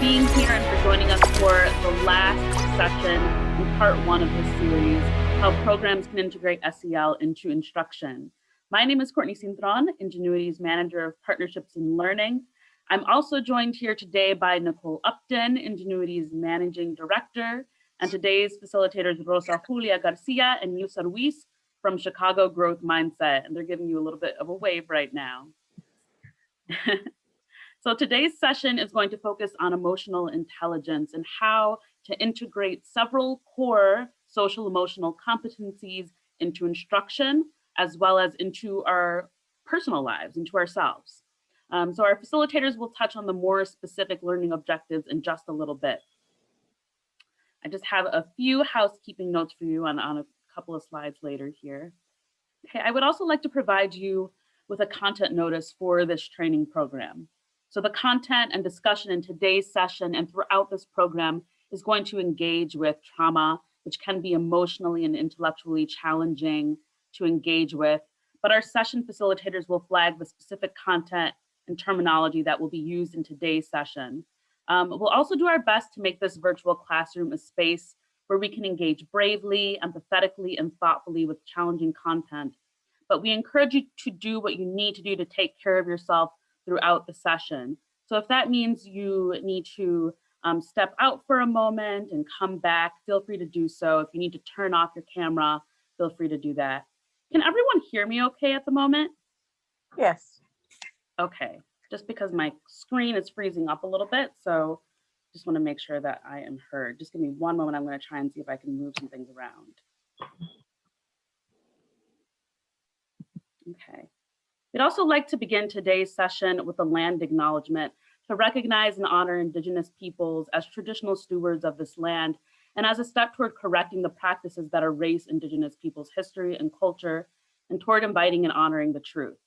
being here and for joining us for the last session in part one of this series, how programs can integrate SEL into instruction. My name is Courtney Cintron, Ingenuity's Manager of Partnerships and Learning. I'm also joined here today by Nicole Upton, Ingenuity's Managing Director, and today's facilitators, Rosa Julia Garcia and Yusa Ruiz from Chicago Growth Mindset, and they're giving you a little bit of a wave right now. So today's session is going to focus on emotional intelligence and how to integrate several core social emotional competencies into instruction, as well as into our personal lives, into ourselves. So our facilitators will touch on the more specific learning objectives in just a little bit. I just have a few housekeeping notes for you on a couple of slides later here. Okay, I would also like to provide you with a content notice for this training program. So the content and discussion in today's session and throughout this program is going to engage with trauma, which can be emotionally and intellectually challenging to engage with, but our session facilitators will flag the specific content and terminology that will be used in today's session. We'll also do our best to make this virtual classroom a space where we can engage bravely, empathetically, and thoughtfully with challenging content. But we encourage you to do what you need to do to take care of yourself throughout the session. So if that means you need to step out for a moment and come back, feel free to do so. If you need to turn off your camera, feel free to do that. Can everyone hear me okay at the moment? Yes. Okay, just because my screen is freezing up a little bit, so just want to make sure that I am heard. Just give me one moment. I'm going to try and see if I can move some things around. Okay. We'd also like to begin today's session with a land acknowledgement to recognize and honor Indigenous peoples as traditional stewards of this land, and as a step toward correcting the practices that erase Indigenous peoples' history and culture, and toward inviting and honoring the truth.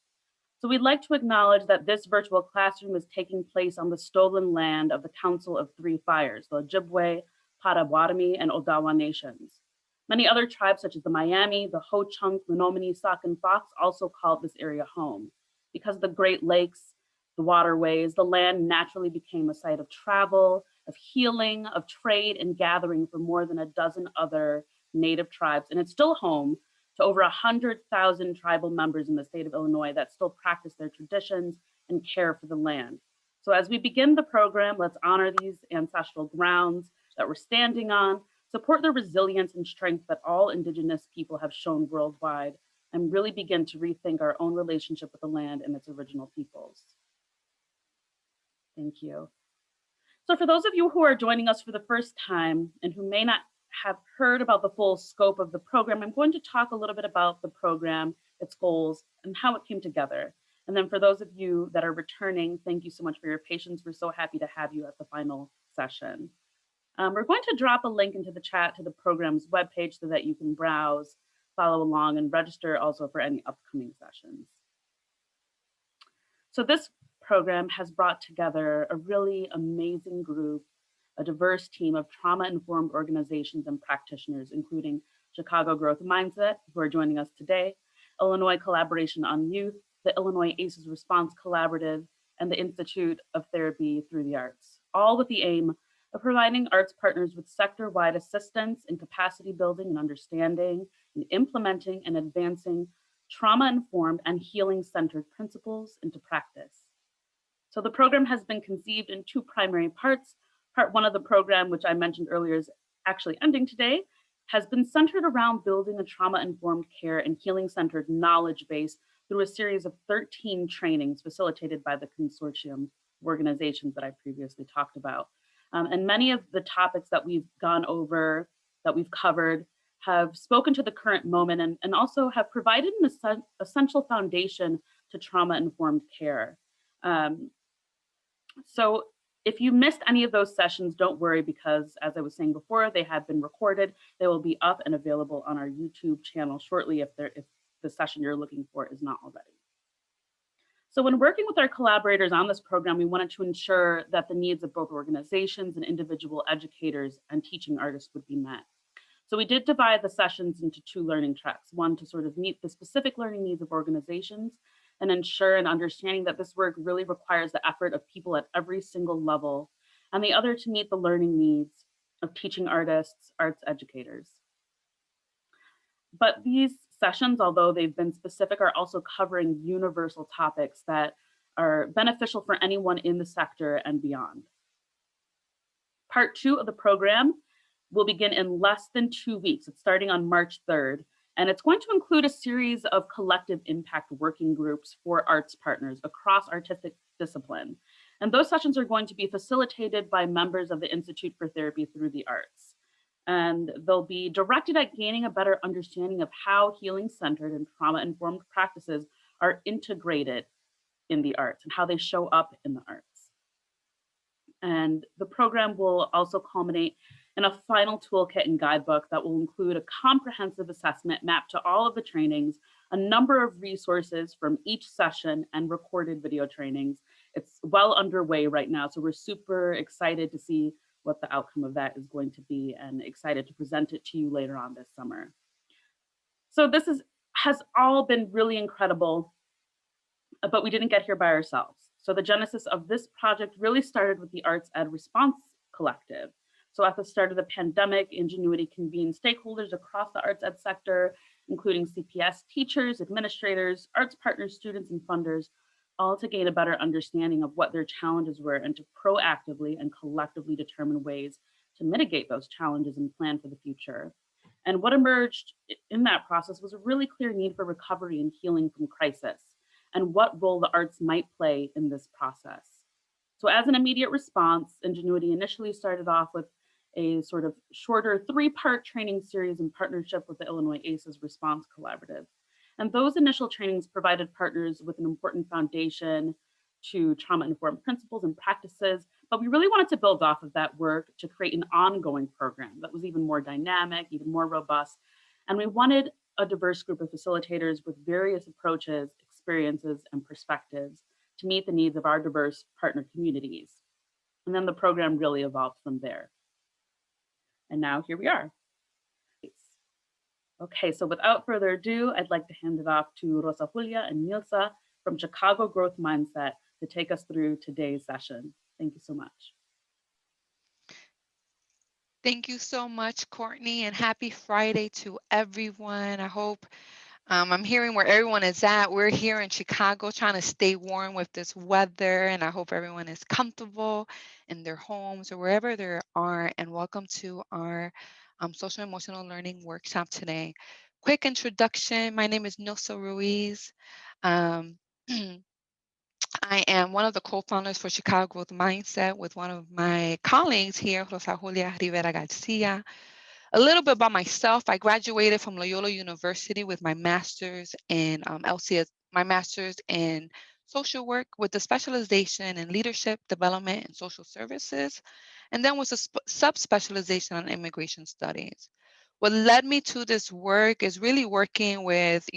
So we'd like to acknowledge that this virtual classroom is taking place on the stolen land of the Council of Three Fires, the Ojibwe, Potawatomi, and Odawa nations. Many other tribes, such as the Miami, the Ho-Chunk, Menominee, Sauk, and Fox, also called this area home. Because of the Great Lakes, the waterways, the land naturally became a site of travel, of healing, of trade, and gathering for more than a dozen other Native tribes. And it's still home to over 100,000 tribal members in the state of Illinois that still practice their traditions and care for the land. So as we begin the program, let's honor these ancestral grounds that we're standing on, support the resilience and strength that all Indigenous people have shown worldwide, and really begin to rethink our own relationship with the land and its original peoples. Thank you. So for those of you who are joining us for the first time and who may not have heard about the full scope of the program, I'm going to talk a little bit about the program, its goals, and how it came together. And then for those of you that are returning, thank you so much for your patience. We're so happy to have you at the final session. We're going to drop a link into the chat to the program's webpage so that you can browse, follow along, and register also for any upcoming sessions. So this program has brought together a really amazing group, a diverse team of trauma-informed organizations and practitioners, including Chicago Growth Mindset, who are joining us today, Illinois Collaboration on Youth, the Illinois ACEs Response Collaborative, and the Institute of Therapy Through the Arts, all with the aim of providing arts partners with sector-wide assistance in capacity building and understanding, and implementing and advancing trauma-informed and healing-centered principles into practice. So the program has been conceived in two primary parts. Part one of the program, which I mentioned earlier is actually ending today, has been centered around building a trauma-informed care and healing-centered knowledge base through a series of 13 trainings facilitated by the consortium organizations that I previously talked about. And many of the topics that we've gone over, that we've covered, have spoken to the current moment and also have provided an essential foundation to trauma-informed care. So if you missed any of those sessions, don't worry, because as I was saying before, they have been recorded. They will be up and available on our YouTube channel shortly if the session you're looking for is not already. So when working with our collaborators on this program, we wanted to ensure that the needs of both organizations and individual educators and teaching artists would be met. So we did divide the sessions into two learning tracks, one to sort of meet the specific learning needs of organizations and ensure an understanding that this work really requires the effort of people at every single level and the other to meet the learning needs of teaching artists, arts educators. But these sessions, although they've been specific, are also covering universal topics that are beneficial for anyone in the sector and beyond. Part 2 of the program will begin in less than 2 weeks. It's starting on March 3rd, and it's going to include a series of collective impact working groups for arts partners across artistic discipline. And those sessions are going to be facilitated by members of the Institute for Therapy Through the Arts. And they'll be directed at gaining a better understanding of how healing-centered and trauma-informed practices are integrated in the arts and how they show up in the arts. And the program will also culminate in a final toolkit and guidebook that will include a comprehensive assessment mapped to all of the trainings, a number of resources from each session, and recorded video trainings. It's well underway right now, so we're super excited to see what the outcome of that is going to be and excited to present it to you later on this summer. So this has all been really incredible, but we didn't get here by ourselves. So the genesis of this project really started with the Arts Ed Response Collective. So at the start of the pandemic, Ingenuity convened stakeholders across the arts ed sector, including CPS teachers, administrators, arts partners, students, and funders, all to gain a better understanding of what their challenges were and to proactively and collectively determine ways to mitigate those challenges and plan for the future. And what emerged in that process was a really clear need for recovery and healing from crisis, and what role the arts might play in this process. So as an immediate response, Ingenuity initially started off with a sort of shorter 3-part training series in partnership with the Illinois ACEs Response Collaborative. And those initial trainings provided partners with an important foundation to trauma-informed principles and practices, but we really wanted to build off of that work to create an ongoing program that was even more dynamic, even more robust. And we wanted a diverse group of facilitators with various approaches, experiences, and perspectives to meet the needs of our diverse partner communities. And then the program really evolved from there. And now here we are. Okay, so without further ado, I'd like to hand it off to Rosa Julia and Nilsa from Chicago Growth Mindset to take us through today's session. Thank you so much. Thank you so much, Courtney, and happy Friday to everyone. I hope I'm hearing where everyone is at. We're here in Chicago trying to stay warm with this weather, and I hope everyone is comfortable in their homes or wherever they are. And welcome to our social emotional learning workshop today. Quick introduction. My name is Nilsa Ruiz. Um, I am one of the co-founders for Chicago Growth Mindset with one of my colleagues here, Rosa Julia Rivera Garcia. A little bit about myself. I graduated from Loyola University with my master's in LCS, my master's in social work with a specialization in leadership development and social services, and then was a subspecialization on immigration studies. What led me to this work is really working with,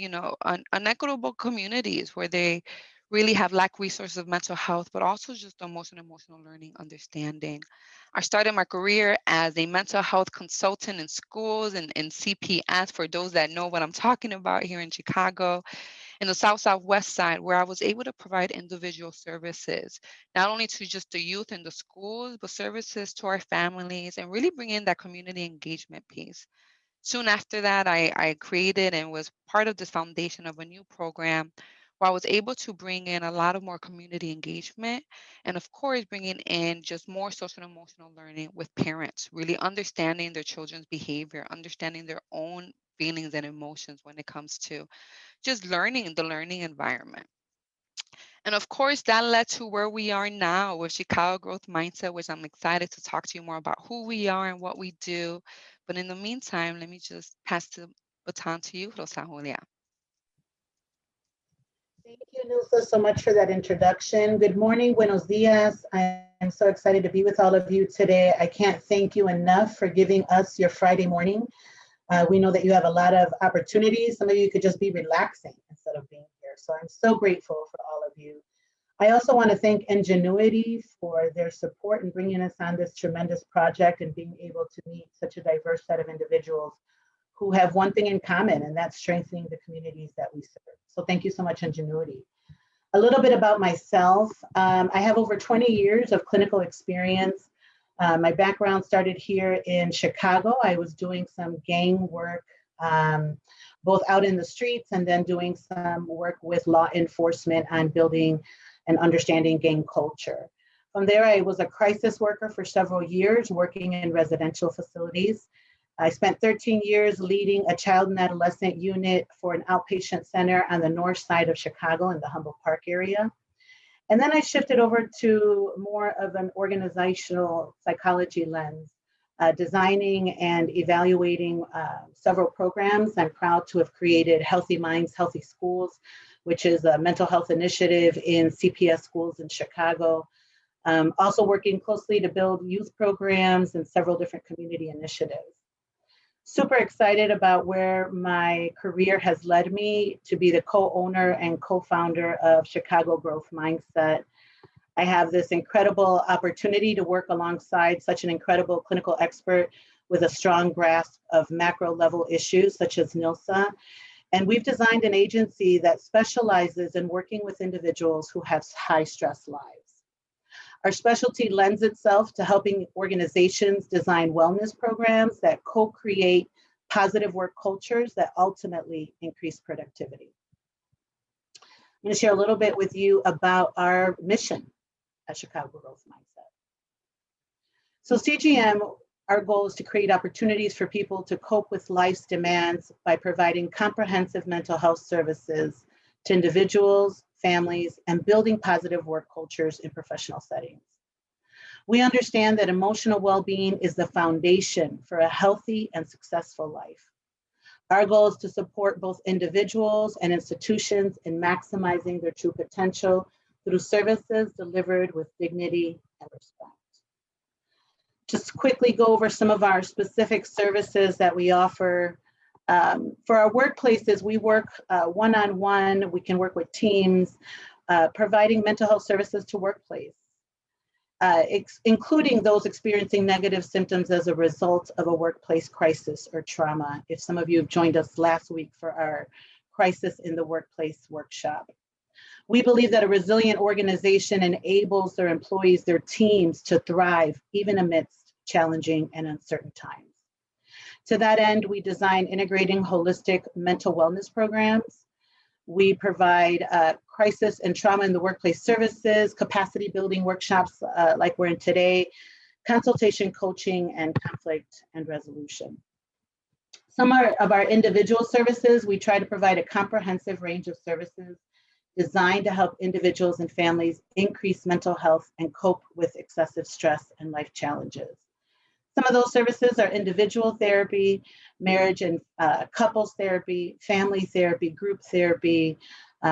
unequitable communities where they really have lack resources of mental health, but also just emotional learning, understanding. I started my career as a mental health consultant in schools and in CPS, for those that know what I'm talking about, here in Chicago, in the Southwest side, where I was able to provide individual services, not only to just the youth in the schools, but services to our families and really bring in that community engagement piece. Soon after that, I created and was part of this foundation of a new program where I was able to bring in a lot of more community engagement and, of course, bringing in just more social and emotional learning with parents, really understanding their children's behavior, understanding their own feelings and emotions when it comes to just learning the learning environment. And of course, that led to where we are now with Chicago Growth Mindset, which I'm excited to talk to you more about who we are and what we do. But in the meantime, let me just pass the baton to you, Rosa Julia. Thank you, Nilsa, so much for that introduction. Good morning, buenos dias. I am so excited to be with all of you today. I can't thank you enough for giving us your Friday morning. We know that you have a lot of opportunities. Some of you could just be relaxing instead of being here. So I'm so grateful for all of you. I also want to thank Ingenuity for their support in bringing us on this tremendous project and being able to meet such a diverse set of individuals who have one thing in common, and that's strengthening the communities that we serve. So thank you so much, Ingenuity. A little bit about myself. I have over 20 years of clinical experience. My background started here in Chicago. I was doing some gang work, both out in the streets and then doing some work with law enforcement on building and understanding gang culture. From there, I was a crisis worker for several years, working in residential facilities. I spent 13 years leading a child and adolescent unit for an outpatient center on the north side of Chicago in the Humboldt Park area. And then I shifted over to more of an organizational psychology lens, designing and evaluating several programs. I'm proud to have created Healthy Minds, Healthy Schools, which is a mental health initiative in CPS schools in Chicago. Also working closely to build youth programs and several different community initiatives. Super excited about where my career has led me to be the co-owner and co-founder of Chicago Growth Mindset. I have this incredible opportunity to work alongside such an incredible clinical expert with a strong grasp of macro level issues such as NILSA. And we've designed an agency that specializes in working with individuals who have high stress lives. Our specialty lends itself to helping organizations design wellness programs that co-create positive work cultures that ultimately increase productivity. I'm going to share a little bit with you about our mission at Chicago Growth Mindset. So CGM, our goal is to create opportunities for people to cope with life's demands by providing comprehensive mental health services to individuals, families, and building positive work cultures in professional settings. We understand that emotional well-being is the foundation for a healthy and successful life. Our goal is to support both individuals and institutions in maximizing their true potential through services delivered with dignity and respect. Just quickly go over some of our specific services that we offer. For our workplaces, we work one-on-one, we can work with teams, providing mental health services to workplace, including those experiencing negative symptoms as a result of a workplace crisis or trauma. If some of you have joined us last week for our Crisis in the Workplace workshop. We believe that a resilient organization enables their employees, their teams to thrive even amidst challenging and uncertain times. To that end, we design integrating holistic mental wellness programs. We provide crisis and trauma in the workplace services, capacity building workshops like we're in today, consultation, coaching, and conflict and resolution. Some of our individual services, we try to provide a comprehensive range of services designed to help individuals and families increase mental health and cope with excessive stress and life challenges. Some of those services are individual therapy, marriage and couples therapy, family therapy, group therapy.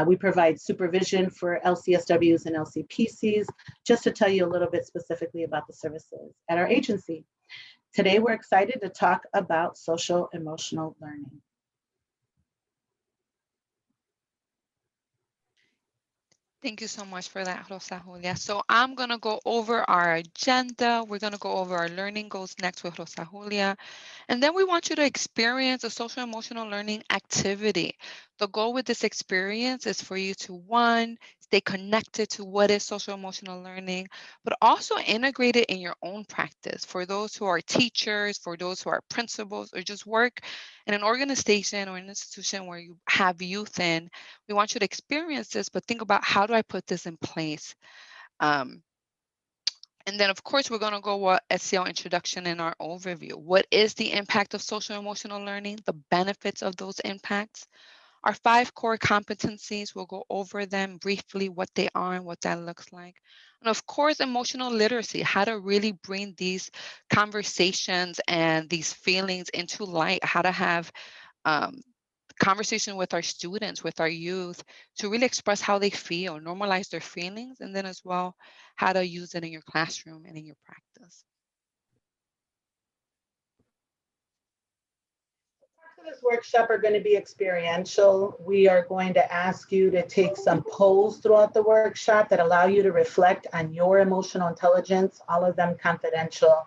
We provide supervision for LCSWs and LCPCs, just to tell you a little bit specifically about the services at our agency. Today, we're excited to talk about social emotional learning. Thank you so much for that, Rosa Julia. So I'm going to go over our agenda. We're going to go over our learning goals next with Rosa Julia. And then we want you to experience a social emotional learning activity. The goal with this experience is for you to, one, stay connected to what is social emotional learning, but also integrate it in your own practice. For those who are teachers, for those who are principals, or just work in an organization or an institution where you have youth in, we want you to experience this, but think about, how do I put this in place? And then, of course, we're going to go over SEL introduction in our overview. What is the impact of social emotional learning? The benefits of those impacts. Our 5 core competencies, we'll go over them briefly, what they are and what that looks like. And of course, emotional literacy, how to really bring these conversations and these feelings into light, how to have conversation with our students, with our youth, to really express how they feel, normalize their feelings, and then as well, how to use it in your classroom and in your practice. This workshop are going to be experiential. We are going to ask you to take some polls throughout the workshop that allow you to reflect on your emotional intelligence, all of them confidential,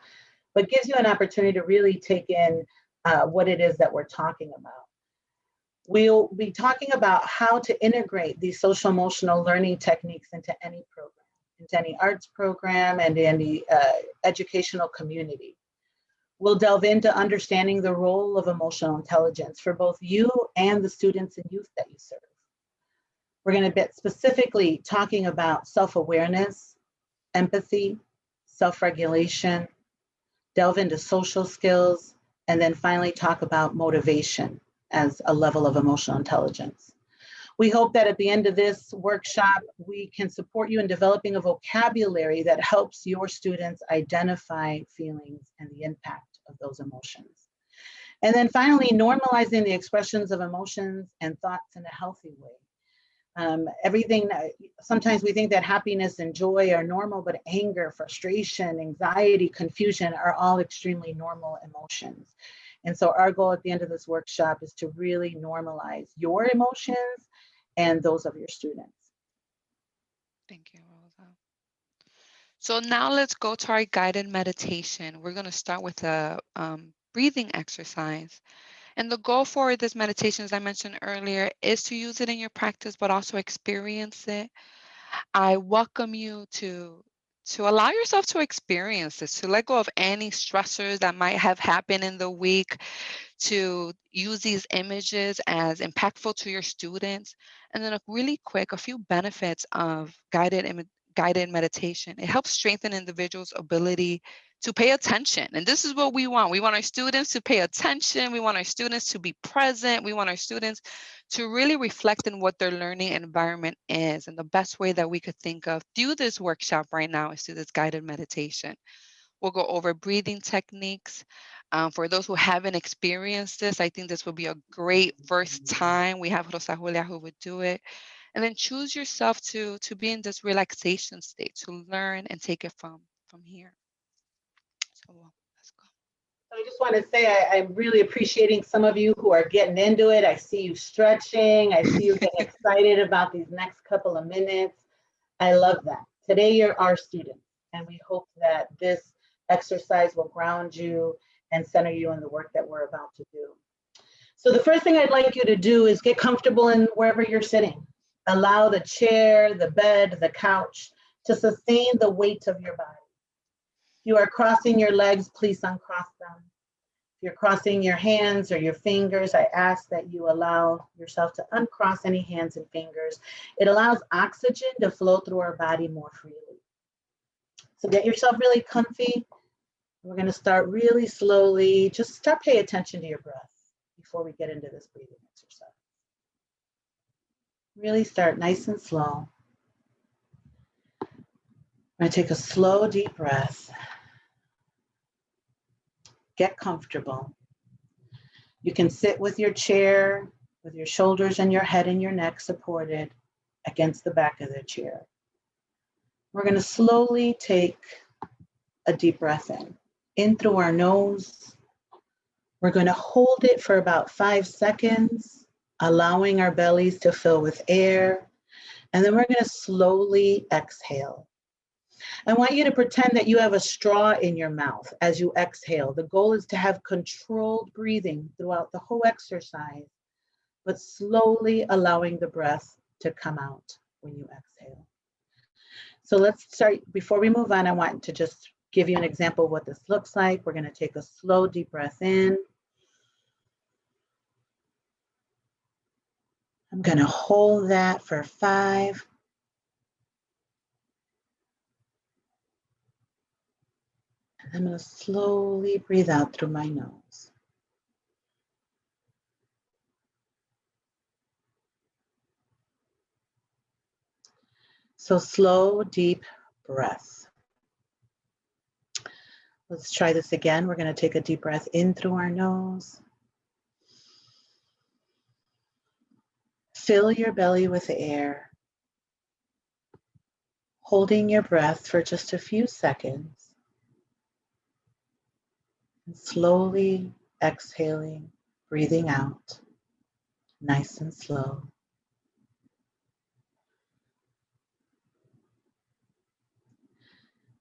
but gives you an opportunity to really take in what it is that we're talking about. We'll be talking about how to integrate these social emotional learning techniques into any program. into any arts program, and in the educational community. We'll delve into understanding the role of emotional intelligence for both you and the students and youth that you serve. We're going to be specifically talking about self-awareness, empathy, self-regulation, delve into social skills, and then finally talk about motivation as a level of emotional intelligence. We hope that at the end of this workshop, we can support you in developing a vocabulary that helps your students identify feelings and the impact of those emotions. And then finally, normalizing the expressions of emotions and thoughts in a healthy way. Sometimes we think that happiness and joy are normal, but anger, frustration, anxiety, confusion are all extremely normal emotions. And so our goal at the end of this workshop is to really normalize your emotions and those of your students. Thank you, Rosa. So now let's go to our guided meditation. We're going to start with a breathing exercise. And the goal for this meditation, as I mentioned earlier, is to use it in your practice, but also experience it. I welcome you to allow yourself to experience this, to let go of any stressors that might have happened in the week, to use these images as impactful to your students. And then a few benefits of guided meditation. It helps strengthen individuals' ability to pay attention. And this is what we want. We want our students to pay attention. We want our students to be present. We want our students to really reflect on what their learning environment is. And the best way that we could think of do this workshop right now is through this guided meditation. We'll go over breathing techniques. For those who haven't experienced this, I think this would be a great first time. We have Rosa Julia who would do it. And then choose yourself to be in this relaxation state, to learn and take it from here. So let's go. So I just want to say I'm really appreciating some of you who are getting into it. I see you stretching. I see you getting excited about these next couple of minutes. I love that. Today you're our students, and we hope that this exercise will ground you and center you in the work that we're about to do. So the first thing I'd like you to do is get comfortable in wherever you're sitting. Allow the chair, the bed, the couch to sustain the weight of your body. If you are crossing your legs, please uncross them. If you're crossing your hands or your fingers, I ask that you allow yourself to uncross any hands and fingers. It allows oxygen to flow through our body more freely. So get yourself really comfy. We're going to start really slowly. Just start paying attention to your breath before we get into this breathing exercise. Really start nice and slow. I'm going to take a slow, deep breath. Get comfortable. You can sit with your chair, with your shoulders and your head and your neck supported against the back of the chair. We're going to slowly take a deep breath in through our nose. We're going to hold it for about 5 seconds. Allowing our bellies to fill with air, and then we're going to slowly exhale. I want you to pretend that you have a straw in your mouth as you exhale. The goal is to have controlled breathing throughout the whole exercise, but slowly allowing the breath to come out when you exhale. So let's start. Before we move on, I want to just give you an example of what this looks like. We're going to take a slow, deep breath in. I'm going to hold that for 5. And I'm going to slowly breathe out through my nose. So slow, deep breath. Let's try this again. We're going to take a deep breath in through our nose. Fill your belly with air, holding your breath for just a few seconds, and slowly exhaling, breathing out, nice and slow.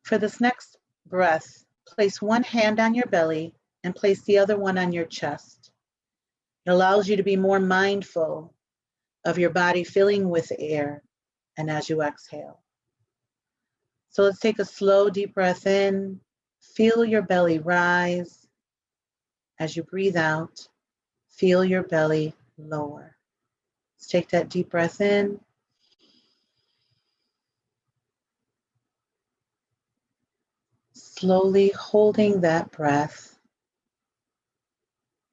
For this next breath, place one hand on your belly and place the other one on your chest. It allows you to be more mindful of your body filling with air and as you exhale. So let's take a slow, deep breath in. Feel your belly rise. As you breathe out, feel your belly lower. Let's take that deep breath in. Slowly holding that breath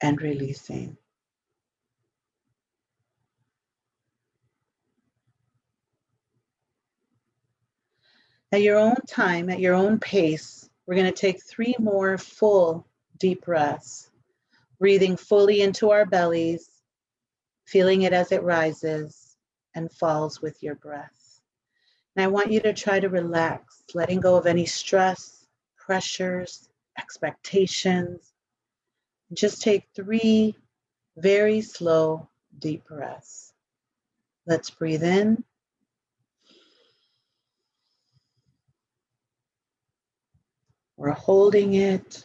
and releasing. At your own time, at your own pace, we're going to take 3 more full deep breaths, breathing fully into our bellies, feeling it as it rises and falls with your breath. And I want you to try to relax, letting go of any stress, pressures, expectations. Just take 3 very slow, deep breaths. Let's breathe in. We're holding it.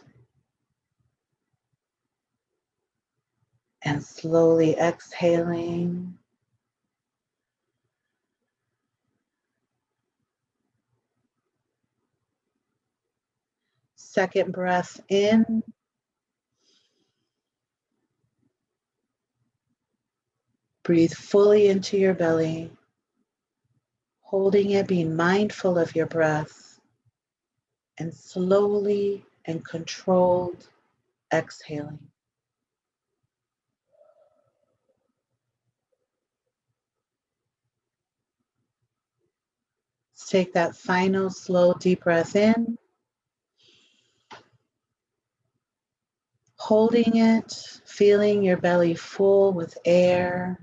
And slowly exhaling. Second breath in. Breathe fully into your belly, holding it, being mindful of your breath, and slowly and controlled exhaling. Let's take that final slow deep breath in, holding it, feeling your belly full with air,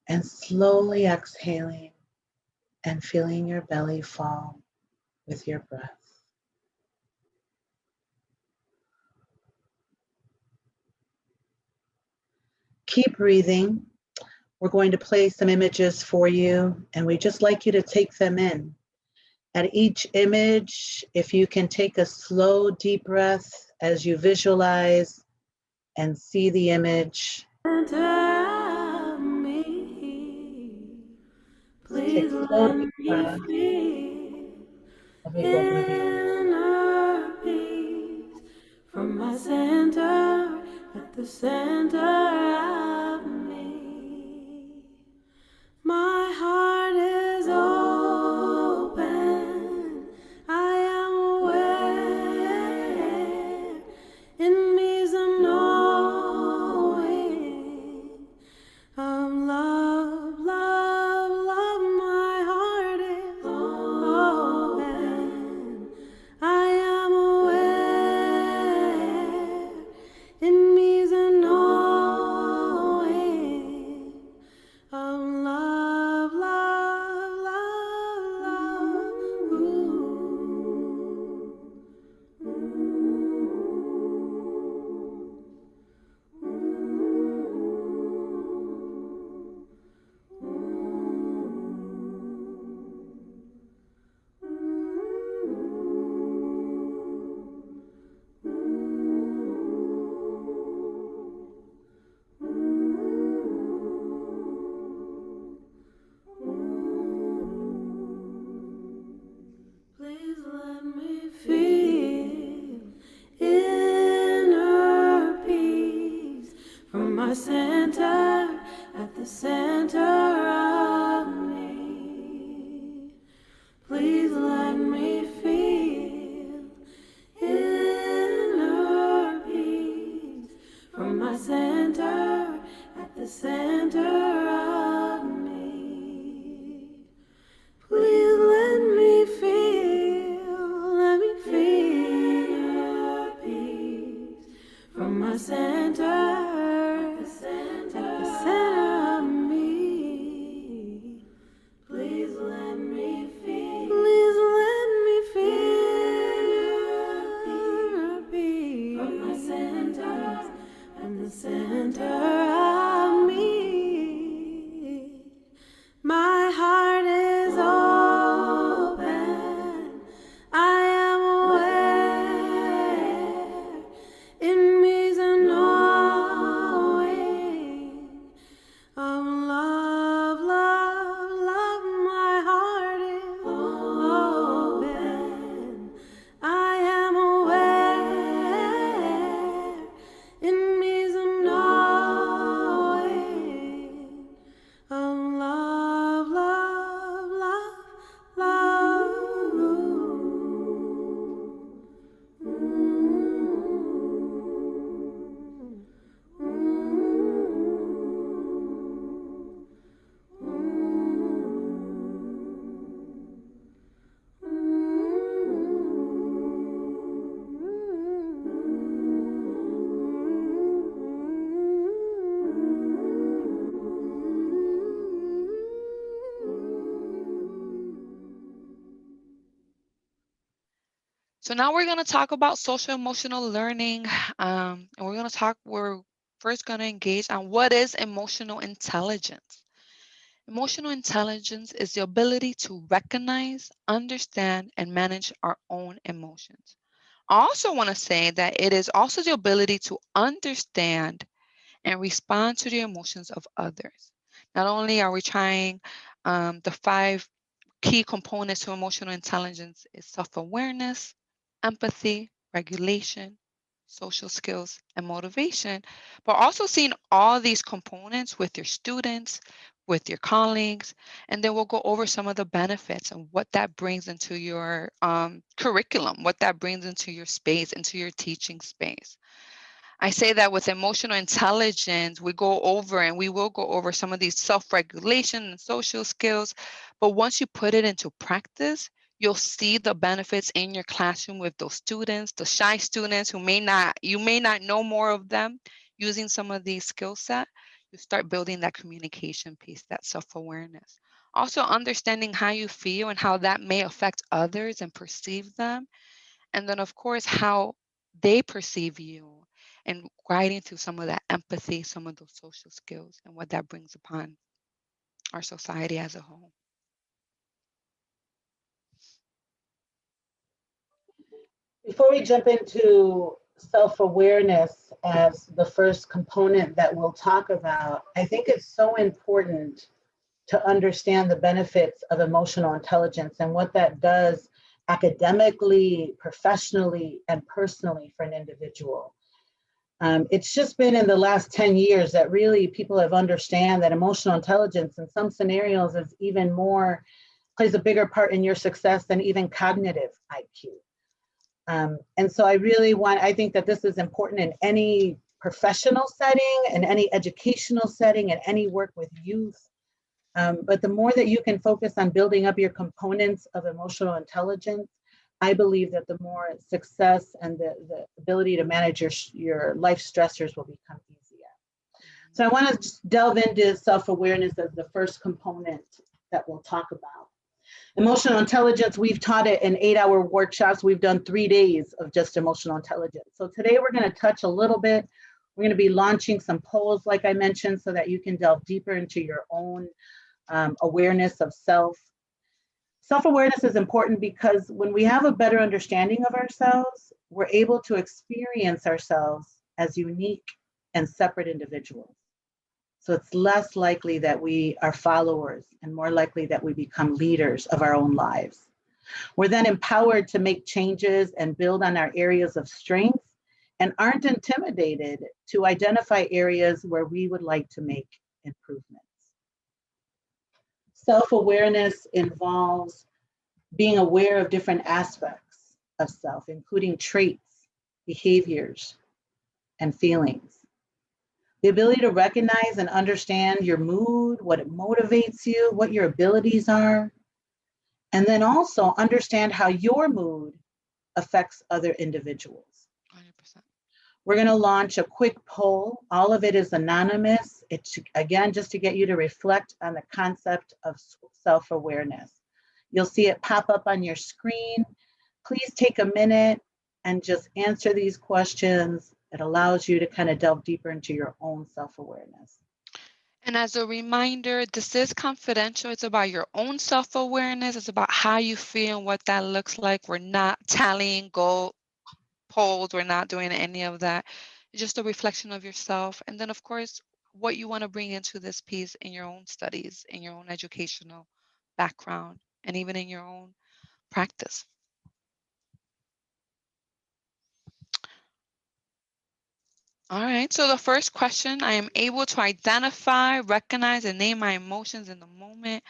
and slowly exhaling and feeling your belly fall with your breath. Keep breathing. We're going to play some images for you, and we just like you to take them in. At each image, if you can take a slow, deep breath as you visualize and see the image. Take a slow, deep breath. Inner peace from my center, at the center of me. My heart is open, I am aware, in me is a knowing of love, love, love. My heart is open, I am aware, in me is a knowing of love, love, love, love. Ooh. Please let me feel inner peace from my center, at the center of me. Please let me feel inner peace from my center, at the center of me. Please let me feel your peace from my center, at the center of me. Please let me feel your peace from my center, at the center of me. So now we're going to talk about social emotional learning. And we're first going to engage on what is emotional intelligence. Emotional intelligence is the ability to recognize, understand, and manage our own emotions. I also want to say that it is also the ability to understand and respond to the emotions of others. Not only are we trying the 5 key components to emotional intelligence is self-awareness, empathy, regulation, social skills, and motivation, but also seeing all these components with your students, with your colleagues, and then we'll go over some of the benefits and what that brings into your curriculum, what that brings into your space, into your teaching space. I say that with emotional intelligence, we will go over some of these self-regulation and social skills. But once you put it into practice, you'll see the benefits in your classroom with those students, the shy students you may not know more of them using some of these skill set. You start building that communication piece, that self-awareness. Also understanding how you feel and how that may affect others and perceive them. And then, of course, how they perceive you and guiding through some of that empathy, some of those social skills, and what that brings upon our society as a whole. Before we jump into self-awareness as the first component that we'll talk about, I think it's so important to understand the benefits of emotional intelligence and what that does academically, professionally, and personally for an individual. It's just been in the last 10 years that really people have understand that emotional intelligence in some scenarios is even more, plays a bigger part in your success than even cognitive IQ. And so I think that this is important in any professional setting, in any educational setting, and any work with youth. But the more that you can focus on building up your components of emotional intelligence, I believe that the more success and the ability to manage your life stressors will become easier. So I want to just delve into self-awareness as the first component that we'll talk about. Emotional intelligence, we've taught it in 8-hour workshops. We've done 3 days of just emotional intelligence. So today we're going to touch a little bit. We're going to be launching some polls, like I mentioned, so that you can delve deeper into your own awareness of self. Self-awareness is important because when we have a better understanding of ourselves, we're able to experience ourselves as unique and separate individuals. So it's less likely that we are followers and more likely that we become leaders of our own lives. We're then empowered to make changes and build on our areas of strength and aren't intimidated to identify areas where we would like to make improvements. Self-awareness involves being aware of different aspects of self, including traits, behaviors, and feelings. The ability to recognize and understand your mood, what it motivates you, what your abilities are, and then also understand how your mood affects other individuals. 100%. We're going to launch a quick poll. All of it is anonymous. It's, again, just to get you to reflect on the concept of self-awareness. You'll see it pop up on your screen. Please take a minute and just answer these questions. It allows you to kind of delve deeper into your own self-awareness. And as a reminder, this is confidential. It's about your own self-awareness. It's about how you feel and what that looks like. We're not tallying goal polls. We're not doing any of that. It's just a reflection of yourself. And then, of course, what you want to bring into this piece in your own studies, in your own educational background, and even in your own practice. All right, so the first question, I am able to identify, recognize, and name my emotions in the moment.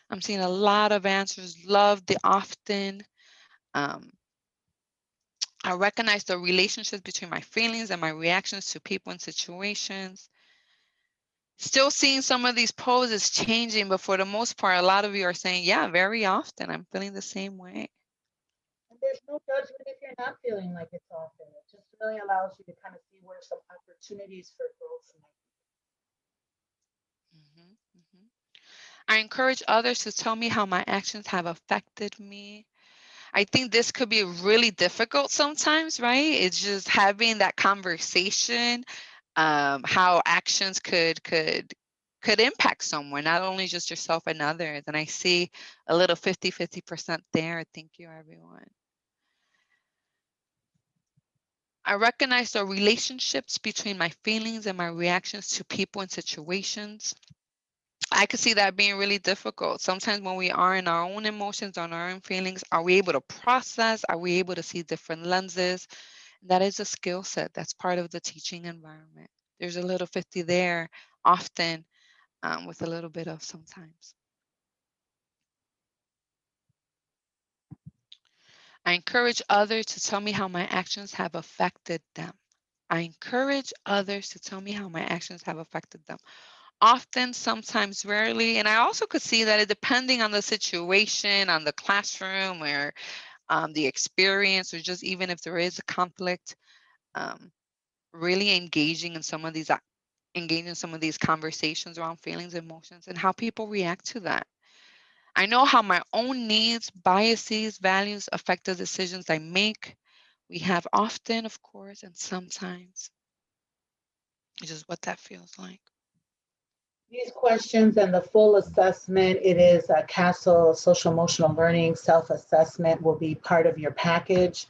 I'm seeing a lot of answers. Love the often. I recognize the relationships between my feelings and my reactions to people and situations. Still seeing some of these poses changing, but for the most part, a lot of you are saying, yeah, very often. I'm feeling the same way. And there's no judgment if you're not feeling like it's often. It just really allows you to kind of see where some opportunities for growth might I encourage others to tell me how my actions have affected me. I think this could be really difficult sometimes, right? It's just having that conversation, how actions could impact someone, not only just yourself and others. And I see a little 50% there. Thank you, everyone. I recognize the relationships between my feelings and my reactions to people and situations. I could see that being really difficult. Sometimes when we are in our own emotions, on our own feelings, are we able to process? Are we able to see different lenses? That is a skill set. That's part of the teaching environment. There's a little 50 there often, with a little bit of sometimes. I encourage others to tell me how my actions have affected them. I encourage others to tell me how my actions have affected them. Often, sometimes, rarely. And I also could see that it depending on the situation, on the classroom, or the experience, or just even if there is a conflict, really engaging in some of these conversations around feelings, emotions, and how people react to that. I know how my own needs, biases, values affect the decisions I make. We have often, of course, and sometimes. It's just what that feels like. These questions and the full assessment, it is a CASEL social emotional learning self-assessment will be part of your package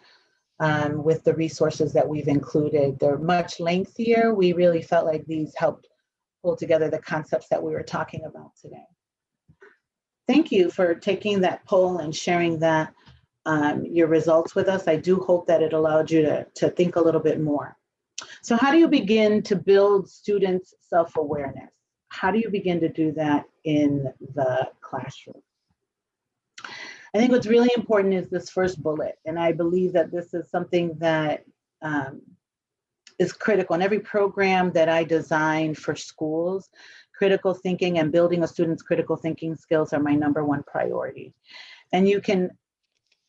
with the resources that we've included. They're much lengthier. We really felt like these helped pull together the concepts that we were talking about today. Thank you for taking that poll and sharing that, your results with us. I do hope that it allowed you to think a little bit more. So how do you begin to build students' self-awareness? How do you begin to do that in the classroom? I think what's really important is this first bullet, and I believe that this is something that is critical. In every program that I design for schools, critical thinking and building a student's critical thinking skills are my #1 priority. And you can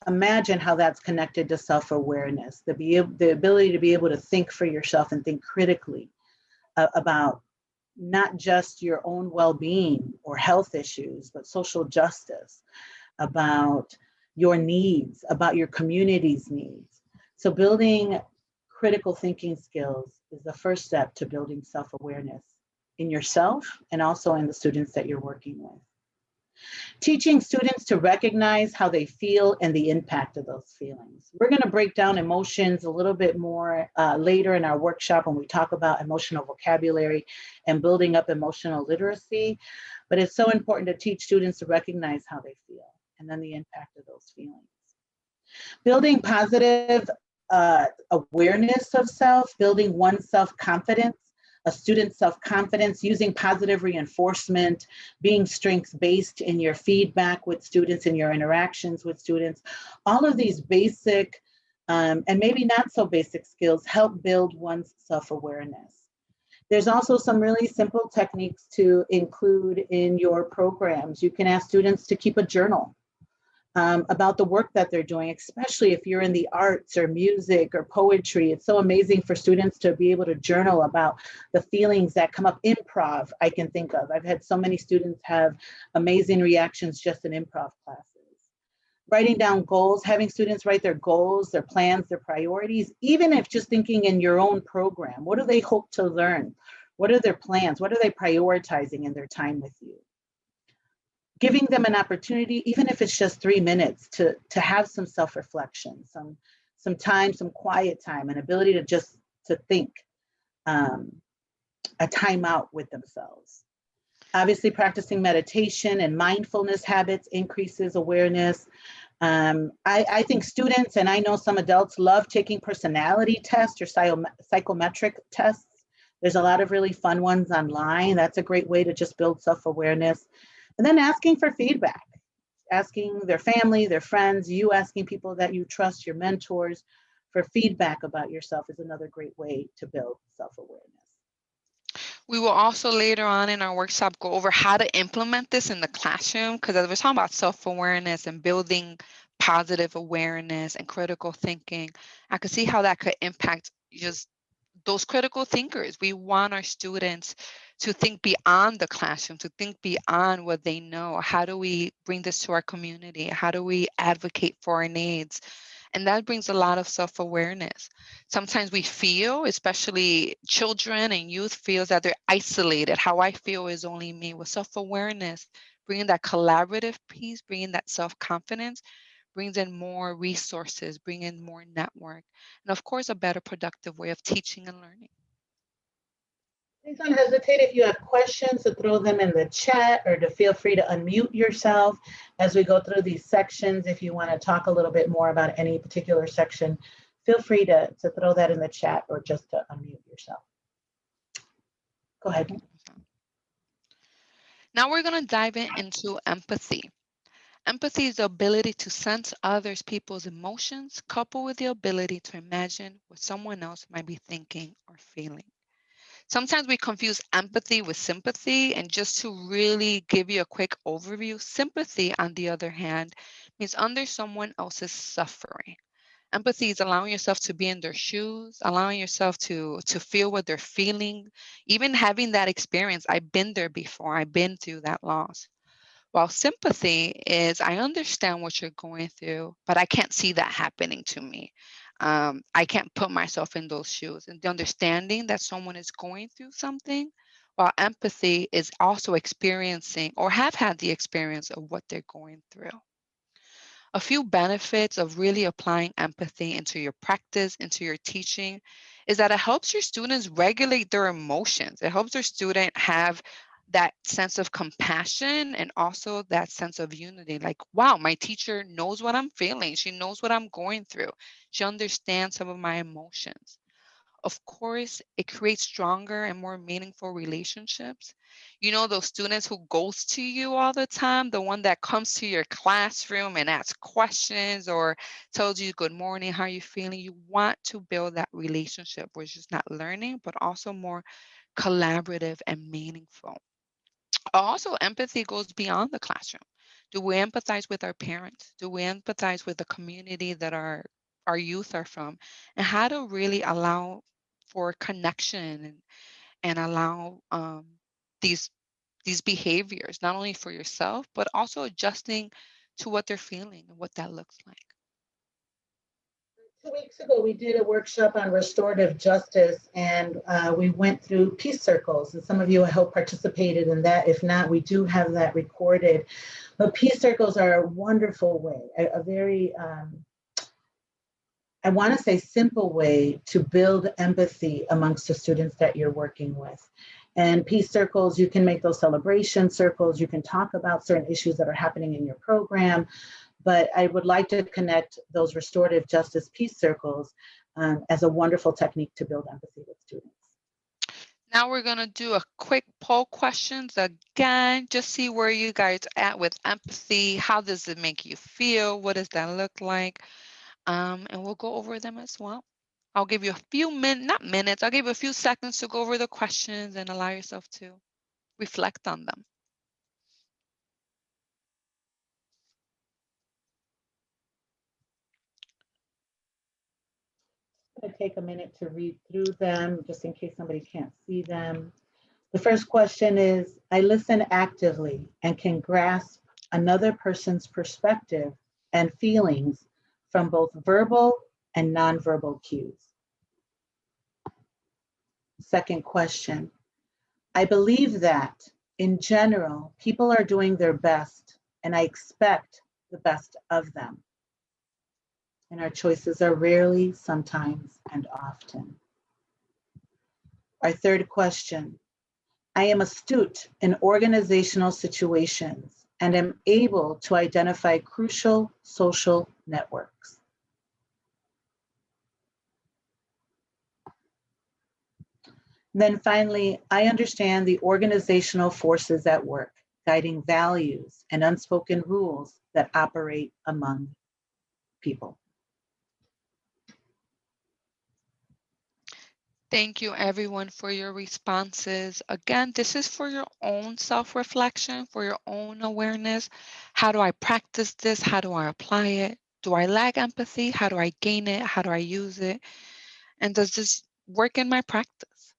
imagine how that's connected to self-awareness, the ability to be able to think for yourself and think critically about not just your own well-being or health issues, but social justice, about your needs, about your community's needs. So building critical thinking skills is the first step to building self-awareness in yourself and also in the students that you're working with. Teaching students to recognize how they feel and the impact of those feelings. We're going to break down emotions a little bit more later in our workshop when we talk about emotional vocabulary and building up emotional literacy. But it's so important to teach students to recognize how they feel and then the impact of those feelings. Building positive awareness of self, building one's self-confidence, a student's self-confidence, using positive reinforcement, being strengths-based in your feedback with students and your interactions with students. All of these basic and maybe not so basic skills help build one's self-awareness. There's also some really simple techniques to include in your programs. You can ask students to keep a journal about the work that they're doing, especially if you're in the arts or music or poetry. It's so amazing for students to be able to journal about the feelings that come up. Improv, I can think of. I've had so many students have amazing reactions just in improv classes. Writing down goals, having students write their goals, their plans, their priorities, even if just thinking in your own program, what do they hope to learn? What are their plans? What are they prioritizing in their time with you? Giving them an opportunity, even if it's just 3 minutes, to have some self-reflection, some time, some quiet time, an ability to just to think, a time out with themselves. Obviously, practicing meditation and mindfulness habits increases awareness. I think students, and I know some adults, love taking personality tests or psychometric tests. There's a lot of really fun ones online. That's a great way to just build self-awareness. And then asking for feedback, asking their family, their friends, you asking people that you trust, your mentors, for feedback about yourself is another great way to build self-awareness. We will also later on in our workshop go over how to implement this in the classroom, because as we're talking about self-awareness and building positive awareness and critical thinking, I could see how that could impact just those critical thinkers. We want our students to think beyond the classroom, to think beyond what they know. How do we bring this to our community? How do we advocate for our needs? And that brings a lot of self-awareness. Sometimes we feel, especially children and youth, feels that they're isolated. How I feel is only me. With self-awareness, bringing that collaborative piece, bringing that self-confidence, brings in more resources, bring in more network, and of course, a better productive way of teaching and learning. Please don't hesitate if you have questions to throw them in the chat or to feel free to unmute yourself as we go through these sections. If you want to talk a little bit more about any particular section, feel free to throw that in the chat or just to unmute yourself. Go ahead. Now we're going to dive into empathy. Empathy is the ability to sense others people's emotions, coupled with the ability to imagine what someone else might be thinking or feeling. Sometimes we confuse empathy with sympathy, and just to really give you a quick overview, sympathy, on the other hand, means under someone else's suffering. Empathy is allowing yourself to be in their shoes, allowing yourself to feel what they're feeling, even having that experience. I've been there before, I've been through that loss. While sympathy is, I understand what you're going through, but I can't see that happening to me. I can't put myself in those shoes. And the understanding that someone is going through something, while empathy is also experiencing or have had the experience of what they're going through. A few benefits of really applying empathy into your practice, into your teaching, is that it helps your students regulate their emotions. It helps their student have that sense of compassion and also that sense of unity. Like, wow, my teacher knows what I'm feeling. She knows what I'm going through. She understands some of my emotions. Of course, it creates stronger and more meaningful relationships. You know, those students who ghost to you all the time, the one that comes to your classroom and asks questions or tells you good morning, how you feeling. You want to build that relationship where it's just not learning, but also more collaborative and meaningful. Also, empathy goes beyond the classroom. Do we empathize with our parents? Do we empathize with the community that our youth are from? And how to really allow for connection and allow these these behaviors, not only for yourself, but also adjusting to what they're feeling and what that looks like. 2 weeks ago, we did a workshop on restorative justice, and we went through peace circles. And some of you, I hope, participated in that. If not, we do have that recorded. But peace circles are a wonderful way, a very, I want to say, simple way to build empathy amongst the students that you're working with. And peace circles, you can make those celebration circles. You can talk about certain issues that are happening in your program. But I would like to connect those restorative justice peace circles as a wonderful technique to build empathy with students. Now we're going to do a quick poll questions again, just see where you guys are at with empathy. How does it make you feel? What does that look like? And we'll go over them as well. I'll give you a few not minutes, I'll give you a few seconds to go over the questions and allow yourself to reflect on them. I'm going to take a minute to read through them just in case somebody can't see them. The first question is, I listen actively and can grasp another person's perspective and feelings from both verbal and nonverbal cues. Second question, I believe that in general, people are doing their best and I expect the best of them. And our choices are rarely, sometimes, and often. Our third question, I am astute in organizational situations and am able to identify crucial social networks. Then finally, I understand the organizational forces at work, guiding values and unspoken rules that operate among people. Thank you everyone for your responses. Again, this is for your own self-reflection, for your own awareness. How do I practice this? How do I apply it? Do I lack empathy? How do I gain it? How do I use it? And does this work in my practice.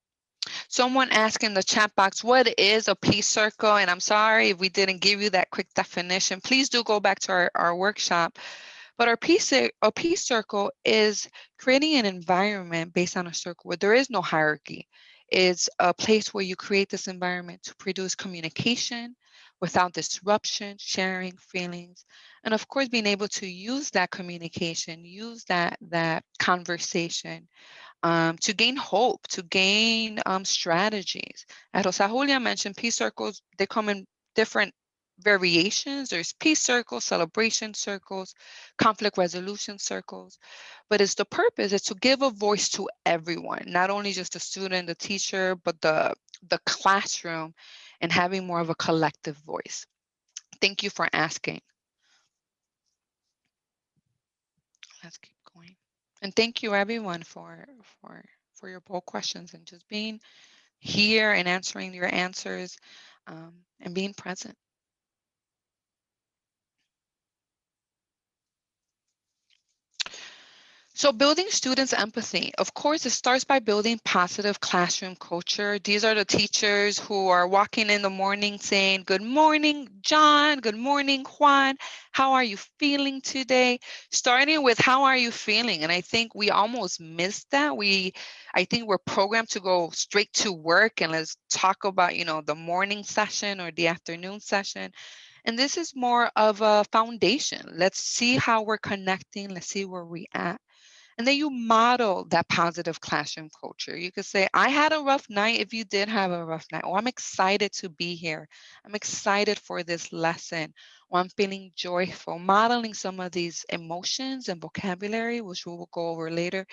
Someone asked in the chat box, what is a peace circle? And I'm sorry if we didn't give you that quick definition. Please do go back to our workshop. But a peace circle is creating an environment based on a circle where there is no hierarchy. It's a place where you create this environment to produce communication without disruption, sharing feelings, and of course being able to use that communication, use that conversation to gain hope, to gain strategies. As Rosa Julia mentioned, peace circles, they come in different variations. There's peace circles, celebration circles, conflict resolution circles. But it's the purpose is to give a voice to everyone, not only just the student, the teacher, but the classroom, and having more of a collective voice. Thank you for asking. Let's keep going. And thank you everyone for your bold questions and just being here and answering your answers and being present. So building students' empathy, of course, it starts by building positive classroom culture. These are the teachers who are walking in the morning saying, good morning, John. Good morning, Juan. How are you feeling today? Starting with how are you feeling? And I think we almost missed that. I think we're programmed to go straight to work and let's talk about, the morning session or the afternoon session. And this is more of a foundation. Let's see how we're connecting. Let's see where we at. And then you model that positive classroom culture. You could say, I had a rough night if you did have a rough night. Or I'm excited to be here. I'm excited for this lesson. Or I'm feeling joyful. Modeling some of these emotions and vocabulary, which we will go over later,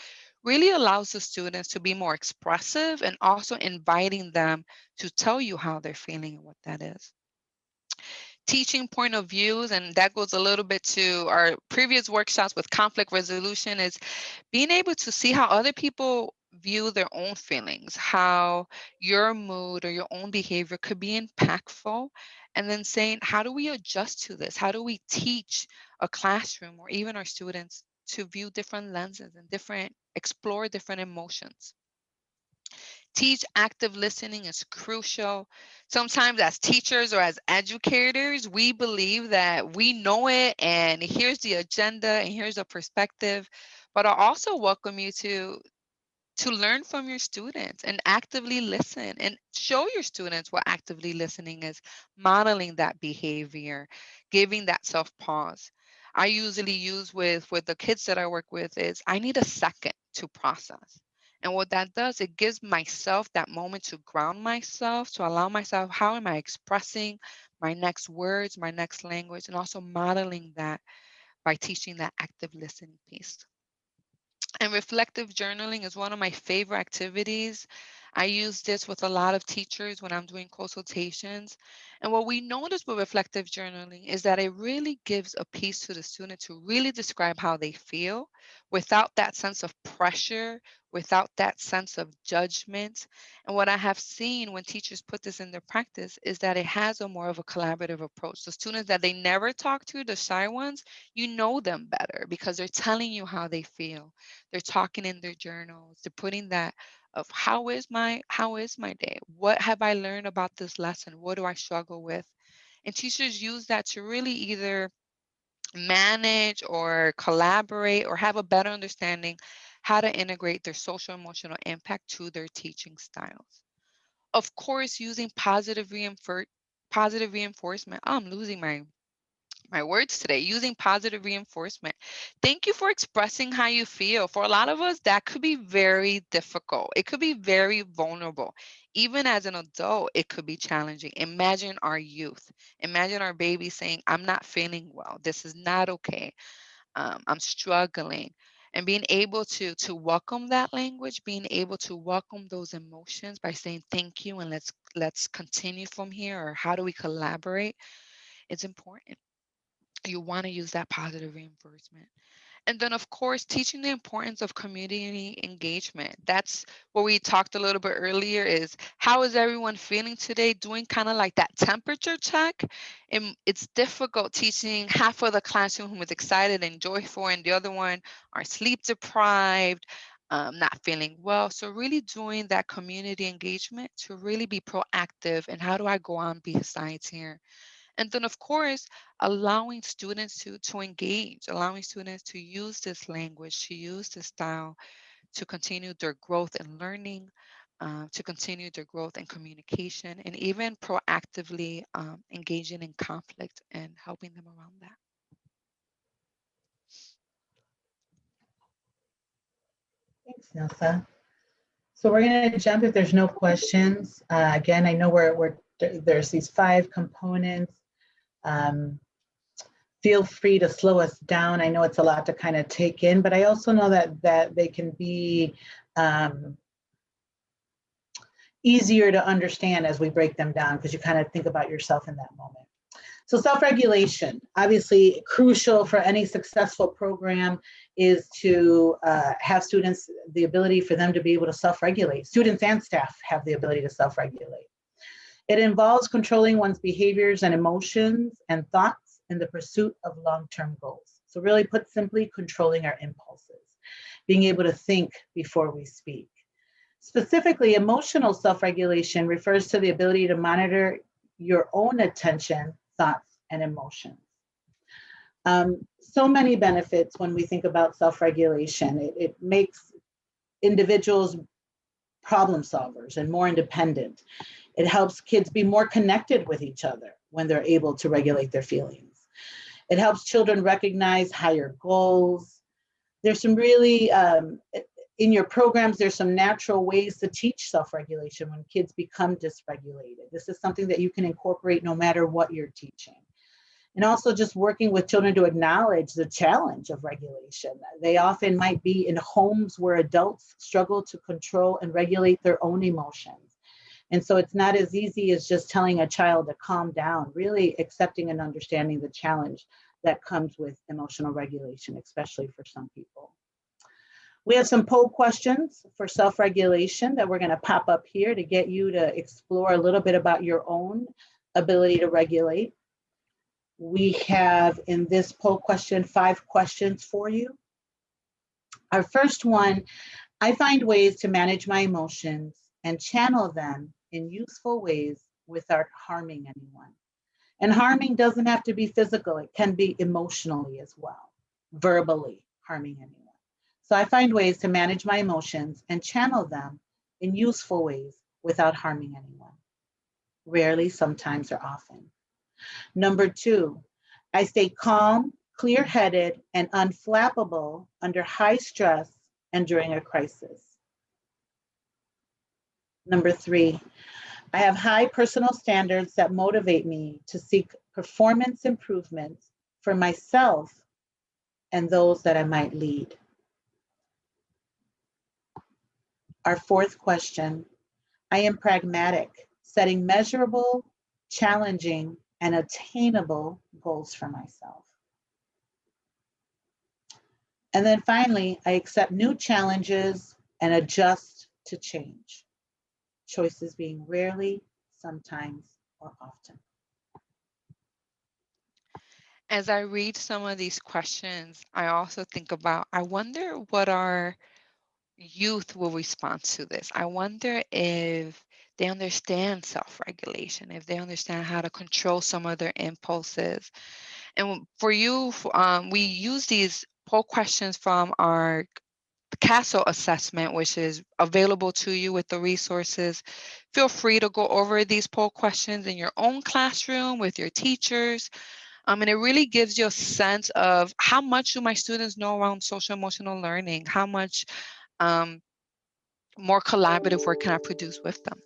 really allows the students to be more expressive and also inviting them to tell you how they're feeling and what that is. Teaching point of views, and that goes a little bit to our previous workshops with conflict resolution, is being able to see how other people view their own feelings, how your mood or your own behavior could be impactful, and then saying, how do we adjust to this? How do we teach a classroom or even our students to view different lenses and explore different emotions? Teach active listening is crucial. Sometimes as teachers or as educators, we believe that we know it and here's the agenda and here's a perspective. But I also welcome you to learn from your students and actively listen and show your students what actively listening is, modeling that behavior, giving that self-pause. I usually use with the kids that I work with is I need a second to process. And what that does, it gives myself that moment to ground myself, to allow myself, how am I expressing my next words, my next language, and also modeling that by teaching that active listening piece. And reflective journaling is one of my favorite activities. I use this with a lot of teachers when I'm doing consultations. And what we notice with reflective journaling is that it really gives a piece to the student to really describe how they feel without that sense of pressure, without that sense of judgment. And what I have seen when teachers put this in their practice is that it has a more of a collaborative approach. The students that they never talk to, the shy ones, you know them better because they're telling you how they feel. They're talking in their journals. They're putting that of how is my day? What have I learned about this lesson? What do I struggle with? And teachers use that to really either manage or collaborate or have a better understanding how to integrate their social emotional impact to their teaching styles. Of course, using positive reinforcement. Oh, I'm losing my words today, using positive reinforcement. Thank you for expressing how you feel. For a lot of us, that could be very difficult. It could be very vulnerable. Even as an adult, it could be challenging. Imagine our youth. Imagine our baby saying, I'm not feeling well. This is not okay. I'm struggling. And being able to welcome that language, being able to welcome those emotions by saying thank you and let's continue from here, or how do we collaborate? It's important. You want to use that positive reinforcement. And then, of course, teaching the importance of community engagement. That's what we talked a little bit earlier is how is everyone feeling today? Doing kind of like that temperature check. And it's difficult teaching half of the classroom who is excited and joyful and the other one are sleep deprived. not feeling well. So really doing that community engagement to really be proactive and how do I go on besides here? And then of course, allowing students to engage, allowing students to use this language, to use this style, to continue their growth and learning, to continue their growth and communication, and even proactively engaging in conflict and helping them around that. Thanks, Nelsa. So we're going to jump if there's no questions. Again, I know there's these 5 components. Feel free to slow us down. I know it's a lot to kind of take in, but I also know that they can be easier to understand as we break them down, because you kind of think about yourself in that moment. So self-regulation, obviously crucial for any successful program, is to have students, the ability for them to be able to self-regulate. Students and staff have the ability to self-regulate. It involves controlling one's behaviors and emotions and thoughts in the pursuit of long-term goals. So really put simply, controlling our impulses, being able to think before we speak. Specifically, emotional self-regulation refers to the ability to monitor your own attention, thoughts, and emotions. So many benefits when we think about self-regulation. It makes individuals problem solvers and more independent. It helps kids be more connected with each other when they're able to regulate their feelings. It helps children recognize higher goals. There's some really, in your programs, there's some natural ways to teach self-regulation when kids become dysregulated. This is something that you can incorporate no matter what you're teaching. And also just working with children to acknowledge the challenge of regulation. They often might be in homes where adults struggle to control and regulate their own emotions. And so it's not as easy as just telling a child to calm down, really accepting and understanding the challenge that comes with emotional regulation, especially for some people. We have some poll questions for self-regulation that we're going to pop up here to get you to explore a little bit about your own ability to regulate. We have in this poll question 5 questions for you. Our first one, I find ways to manage my emotions and channel them in useful ways without harming anyone. And harming doesn't have to be physical, it can be emotionally as well, verbally harming anyone. So I find ways to manage my emotions and channel them in useful ways without harming anyone. Rarely, sometimes, or often. Number 2, I stay calm, clear-headed, and unflappable under high stress and during a crisis. Number 3, I have high personal standards that motivate me to seek performance improvements for myself and those that I might lead. Our 4th question, I am pragmatic, setting measurable, challenging, and attainable goals for myself. And then finally, I accept new challenges and adjust to change. Choices being rarely, sometimes, or often. As I read some of these questions, I also think about, I wonder what our youth will respond to this. I wonder if they understand self-regulation, if they understand how to control some of their impulses. And for you, we use these poll questions from our CASEL assessment, which is available to you with the resources. Feel free to go over these poll questions in your own classroom with your teachers. And it really gives you a sense of how much do my students know around social emotional learning, how much more collaborative work can I produce with them.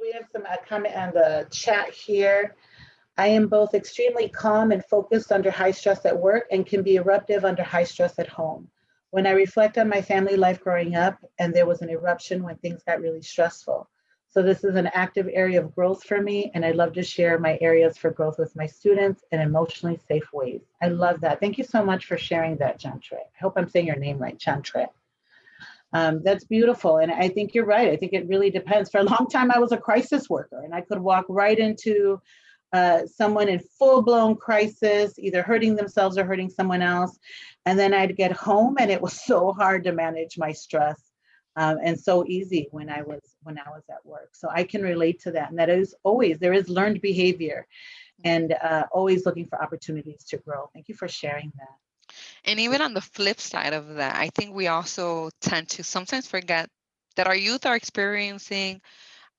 We have some comment on the chat here. I am both extremely calm and focused under high stress at work and can be eruptive under high stress at home. When I reflect on my family life growing up, and there was an eruption when things got really stressful. So this is an active area of growth for me, and I love to share my areas for growth with my students in emotionally safe ways. I love that. Thank you so much for sharing that, Chantre. I hope I'm saying your name right, Chantre. That's beautiful. And I think you're right. I think it really depends. For a long time, I was a crisis worker, and I could walk right into someone in full-blown crisis, either hurting themselves or hurting someone else. And then I'd get home, and it was so hard to manage my stress, and so easy when I was at work. So I can relate to that. And that is always, there is learned behavior, and always looking for opportunities to grow. Thank you for sharing that. And even on the flip side of that, I think we also tend to sometimes forget that our youth are experiencing,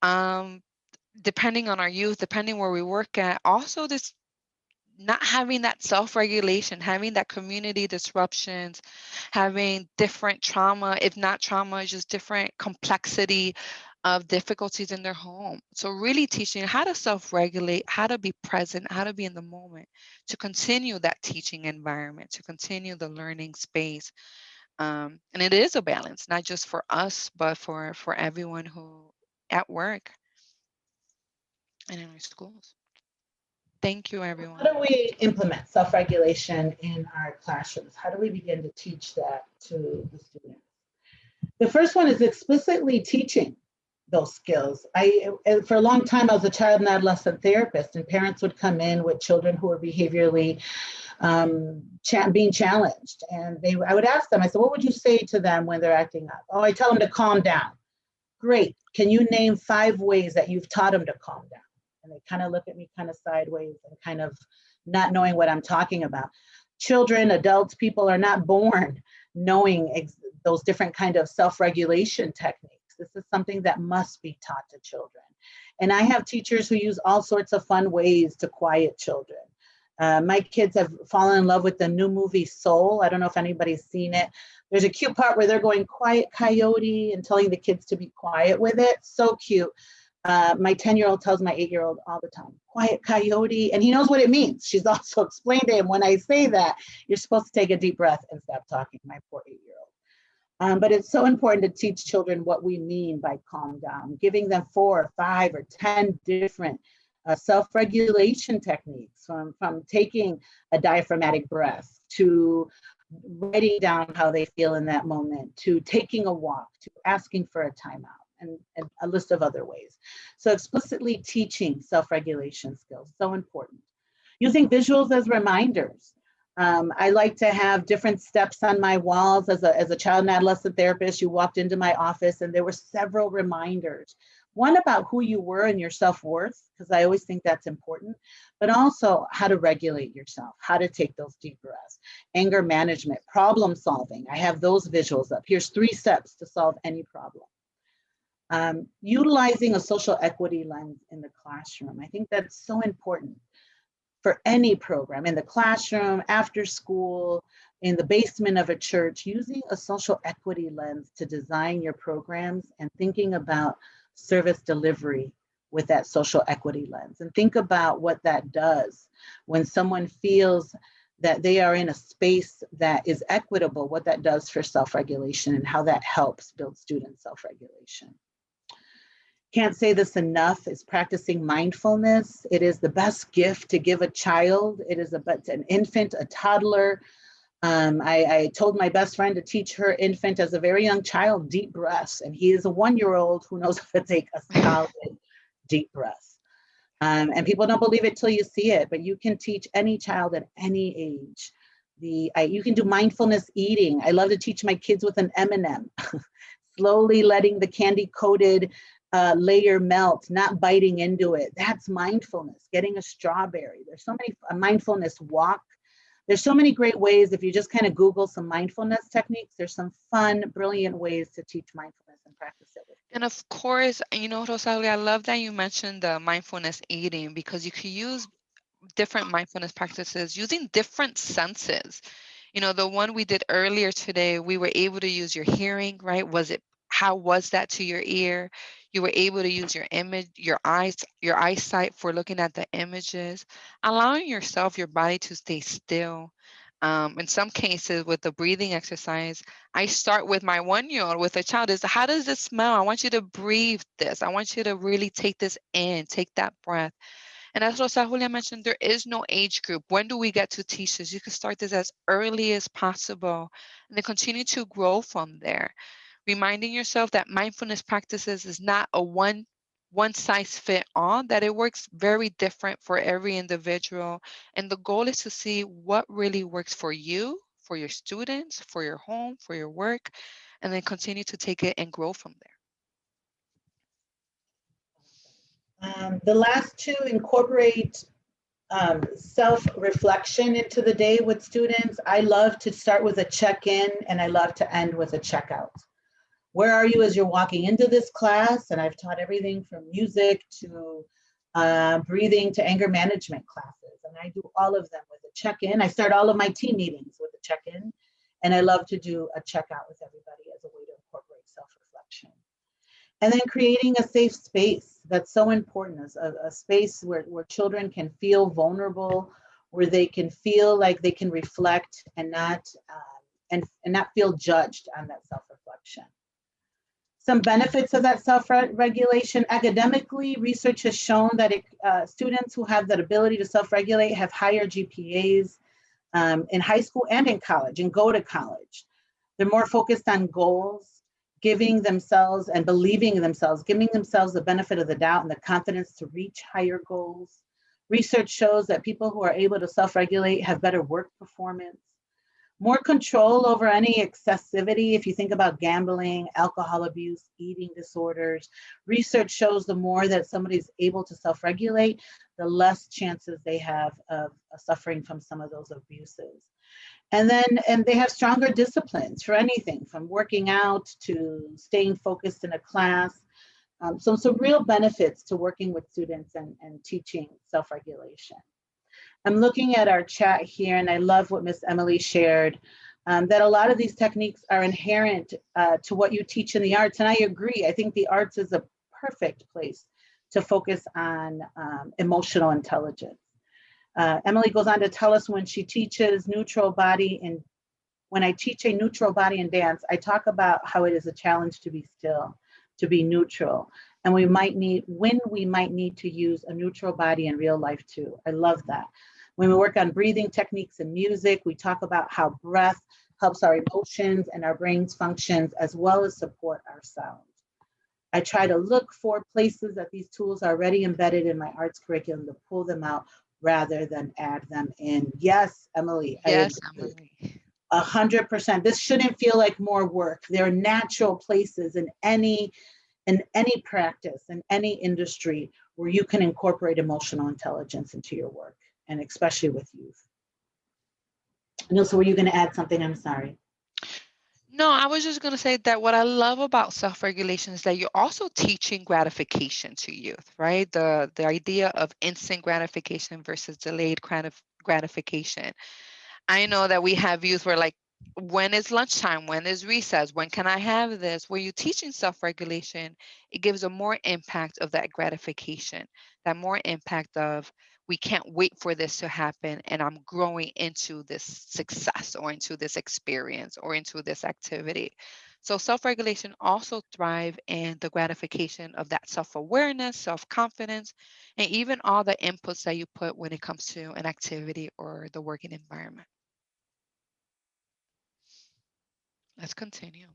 depending on our youth, depending where we work at, also this not having that self-regulation, having that community disruptions, having different trauma, if not trauma, just different complexity of difficulties in their home. So really teaching how to self-regulate, how to be present, how to be in the moment, to continue that teaching environment, to continue the learning space. And it is a balance, not just for us, but for everyone who at work and in our schools. Thank you, everyone. How do we implement self-regulation in our classrooms? How do we begin to teach that to the students? The first one is explicitly teaching those skills. For a long time, I was a child and adolescent therapist, and parents would come in with children who were behaviorally being challenged. And I would ask them, I said, what would you say to them when they're acting up? Oh, I tell them to calm down. Great. Can you name 5 ways that you've taught them to calm down? And they kind of look at me kind of sideways and kind of not knowing what I'm talking about. Children, adults, people are not born knowing those different kind of self-regulation techniques. This is something that must be taught to children. And I have teachers who use all sorts of fun ways to quiet children. My kids have fallen in love with the new movie Soul. I don't know if anybody's seen it. There's a cute part where they're going quiet coyote and telling the kids to be quiet with it. So cute. My 10-year-old tells my 8-year-old all the time, quiet coyote, and he knows what it means. She's also explained to him, when I say that, you're supposed to take a deep breath and stop talking, my poor 8-year-old. But it's so important to teach children what we mean by calm down, giving them 4 or 5 or 10 different self-regulation techniques, from taking a diaphragmatic breath to writing down how they feel in that moment, to taking a walk, to asking for a timeout, and a list of other ways. So explicitly teaching self-regulation skills, so important. Using visuals as reminders. I like to have different steps on my walls. As a child and adolescent therapist, you walked into my office and there were several reminders. One about who you were and your self-worth, because I always think that's important, but also how to regulate yourself, how to take those deep breaths, anger management, problem solving. I have those visuals up. Here's 3 steps to solve any problem. Utilizing a social equity lens in the classroom. I think that's so important for any program, in the classroom, after school, in the basement of a church, using a social equity lens to design your programs and thinking about service delivery with that social equity lens. And think about what that does when someone feels that they are in a space that is equitable, what that does for self-regulation and how that helps build student self-regulation. Can't say this enough, is practicing mindfulness. It is the best gift to give a child. It is an infant, a toddler. I told my best friend to teach her infant as a very young child deep breaths, and he is a 1-year-old who knows how to take a solid deep breath. And people don't believe it till you see it, but you can teach any child at any age. You can do mindfulness eating. I love to teach my kids with an M&M, slowly letting the candy-coated layer melt, not biting into it. That's mindfulness. Getting a strawberry. There's so many, a mindfulness walk. There's so many great ways. If you just kind of Google some mindfulness techniques, there's some fun, brilliant ways to teach mindfulness and practice it with kids. And of course, Rosalia, I love that you mentioned the mindfulness eating, because you could use different mindfulness practices using different senses. The one we did earlier today, we were able to use your hearing, right? How was that to your ear? You were able to use your image, your eyesight for looking at the images, allowing your body to stay still. In some cases with the breathing exercise, I start with my 1-year-old with a child is, how does this smell? I want you to breathe this. I want you to really take this in, take that breath. And as Rosa Julia mentioned, there is no age group. When do we get to teach this? You can start this as early as possible and then continue to grow from there. reminding yourself that mindfulness practices is not a one size fit all, that it works very different for every individual. And the goal is to see what really works for you, for your students, for your home, for your work, and then continue to take it and grow from there. The last two incorporate self-reflection into the day with students. I love to start with a check-in and I love to end with a checkout. Where are you as you're walking into this class? And I've taught everything from music to breathing to anger management classes. And I do all of them with a check-in. I start all of my team meetings with a check-in. And I love to do a checkout with everybody as a way to incorporate self-reflection. And then creating a safe space. That's so important, a space where children can feel vulnerable, where they can feel like they can reflect and not feel judged on that self-reflection. Some benefits of that self-regulation. Academically, research has shown that students who have that ability to self-regulate have higher GPAs in high school and in college and go to college. They're more focused on goals, giving themselves and believing in themselves, giving themselves the benefit of the doubt and the confidence to reach higher goals. Research shows that people who are able to self-regulate have better work performance, more control over any excessivity. If you think about gambling, alcohol abuse, eating disorders, research shows the more that somebody's able to self-regulate, the less chances they have of suffering from some of those abuses. And they have stronger disciplines for anything from working out to staying focused in a class. So some real benefits to working with students and teaching self-regulation. I'm looking at our chat here, and I love what Miss Emily shared, that a lot of these techniques are inherent to what you teach in the arts. And I agree. I think the arts is a perfect place to focus on emotional intelligence. Emily goes on to tell us when she teaches neutral body and when I teach a neutral body in dance, I talk about how it is a challenge to be still, to be neutral. And we might need to use a neutral body in real life too. I love that. When we work on breathing techniques and music, we talk about how breath helps our emotions and our brain's functions as well as support our sound. I try to look for places that these tools are already embedded in my arts curriculum to pull them out rather than add them in. Yes, Emily. Yes, Emily. 100%. This shouldn't feel like more work. There are natural places in any practice, in any industry where you can incorporate emotional intelligence into your work, and especially with youth. Nilsa, were you going to add something? I'm sorry. No, I was just going to say that what I love about self-regulation is that you're also teaching gratification to youth, right? The idea of instant gratification versus delayed gratification. I know that we have youth where like, when is lunchtime? When is recess? When can I have this? Where you're teaching self-regulation, it gives a more impact of that gratification, that more impact of we can't wait for this to happen and I'm growing into this success or into this experience or into this activity. So self-regulation also thrive in the gratification of that self-awareness, self-confidence, and even all the inputs that you put when it comes to an activity or the working environment. Let's continue.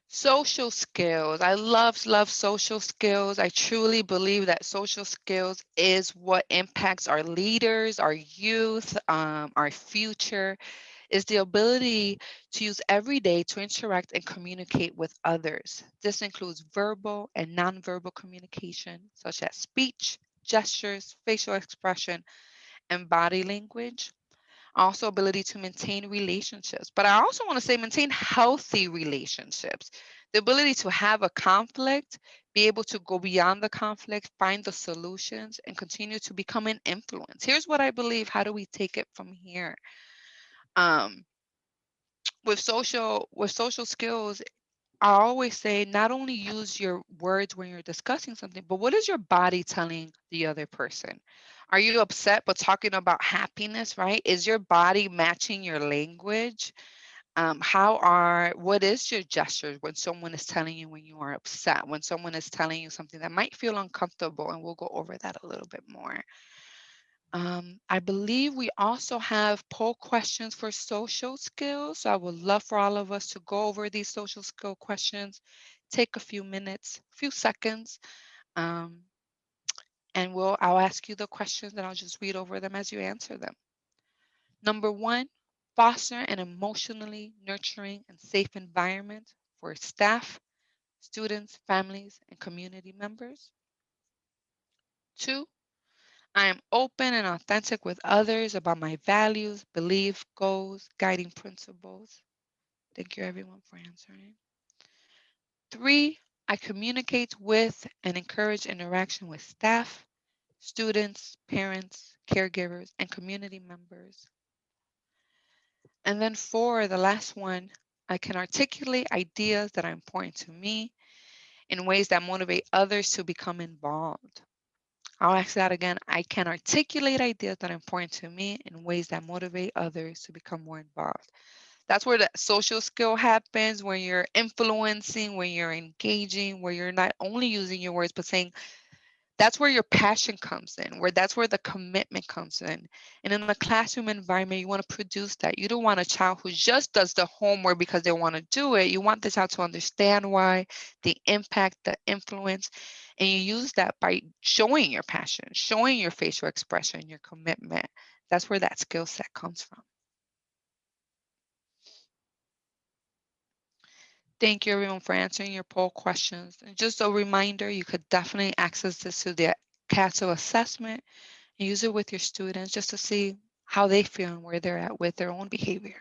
Social skills. I love social skills. I truly believe that social skills is what impacts our leaders, our youth, our future, is the ability to use every day to interact and communicate with others. This includes verbal and nonverbal communication, such as speech, gestures, facial expression, and body language. Also ability to maintain relationships, but I also want to say maintain healthy relationships. The ability to have a conflict, be able to go beyond the conflict, find the solutions, and continue to become an influence. Here's what I believe. How do we take it from here? With social skills, I always say not only use your words when you're discussing something, but what is your body telling the other person? Are you upset but talking about happiness, right? Is your body matching your language? What is your gestures when someone is telling you when you are upset, when someone is telling you something that might feel uncomfortable? And we'll go over that a little bit more. I believe we also have poll questions for social skills. So I would love for all of us to go over these social skill questions, take a few minutes, few seconds, um, and I'll ask you the questions and I'll just read over them as you answer them. Number one, foster an emotionally nurturing and safe environment for staff, students, families, and community members. Two, I am open and authentic with others about my values, beliefs, goals, guiding principles. Thank you, everyone, for answering. Three, I communicate with and encourage interaction with staff, students, parents, caregivers, and community members. And then four, the last one, I can articulate ideas that are important to me in ways that motivate others to become involved. I'll ask that again. I can articulate ideas that are important to me in ways that motivate others to become more involved. That's where the social skill happens, when you're influencing, when you're engaging, where you're not only using your words, but saying, that's where your passion comes in, where that's where the commitment comes in. And in a classroom environment, you want to produce that. You don't want a child who just does the homework because they want to do it. You want the child to understand why, the impact, the influence, and you use that by showing your passion, showing your facial expression, your commitment. That's where that skill set comes from. Thank you everyone for answering your poll questions. And just a reminder, you could definitely access this through the CASO assessment and use it with your students just to see how they feel and where they're at with their own behavior.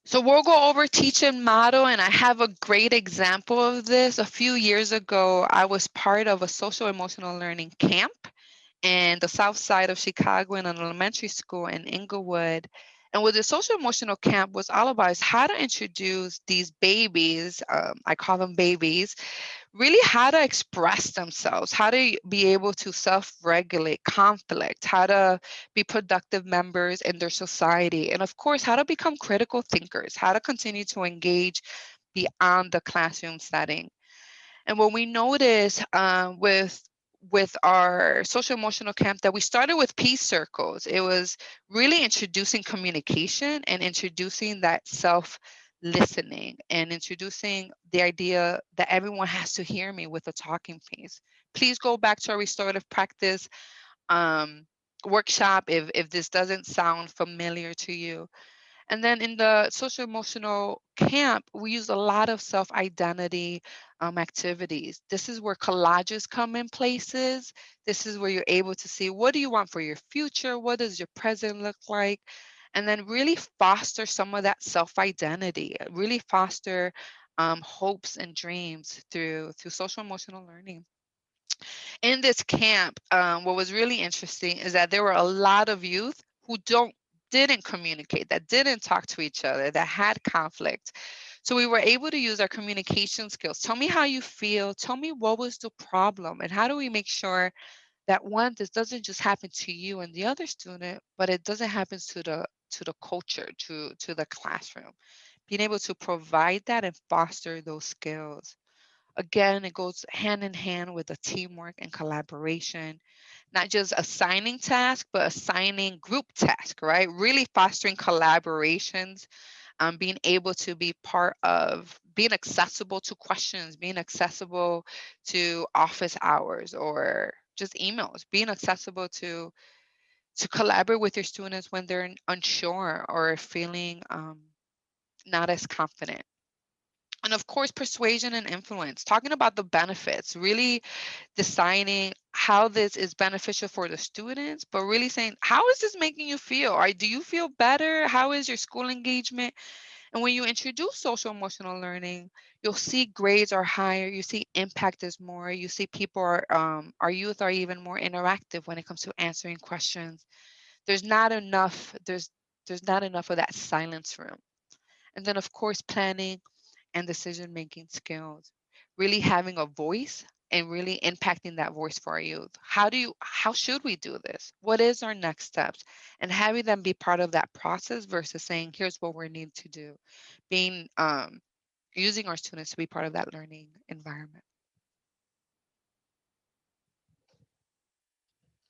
So we'll go over teach and model, and I have a great example of this. A few years ago, I was part of a social emotional learning camp in the south side of Chicago in an elementary school in Inglewood. And what the social emotional camp was all about is how to introduce these babies, I call them babies, really how to express themselves, how to be able to self-regulate conflict, how to be productive members in their society, and of course, how to become critical thinkers, how to continue to engage beyond the classroom setting. And what we noticed with our social emotional camp that we started with peace circles. It was really introducing communication and introducing that self listening and introducing the idea that everyone has to hear me with a talking piece. Please go back to our restorative practice um, workshop if this doesn't sound familiar to you. And then in the social emotional camp, we use a lot of self identity activities. This is where collages come in places. This is where you're able to see, what do you want for your future? What does your present look like? And then really foster some of that self identity, really foster hopes and dreams through social emotional learning. In this camp, what was really interesting is that there were a lot of youth who didn't communicate, that didn't talk to each other, that had conflict. So we were able to use our communication skills. Tell me how you feel. Tell me what was the problem, and how do we make sure that one, this doesn't just happen to you and the other student, but it doesn't happen to the culture, to the classroom. Being able to provide that and foster those skills. Again, it goes hand in hand with the teamwork and collaboration, not just assigning tasks, but assigning group tasks, right? Really fostering collaborations, being able to be part of being accessible to questions, being accessible to office hours or just emails, being accessible to collaborate with your students when they're unsure or feeling not as confident. And of course, persuasion and influence, talking about the benefits, really deciding how this is beneficial for the students, but really saying, how is this making you feel? Or do you feel better? How is your school engagement? And when you introduce social emotional learning, you'll see grades are higher, you see impact is more, you see people our youth are even more interactive when it comes to answering questions. There's not enough of that silence room. And then of course, planning and decision making skills, really having a voice and really impacting that voice for our youth. How should we do this? What is our next steps? And having them be part of that process versus saying, here's what we need to do. Being using our students to be part of that learning environment.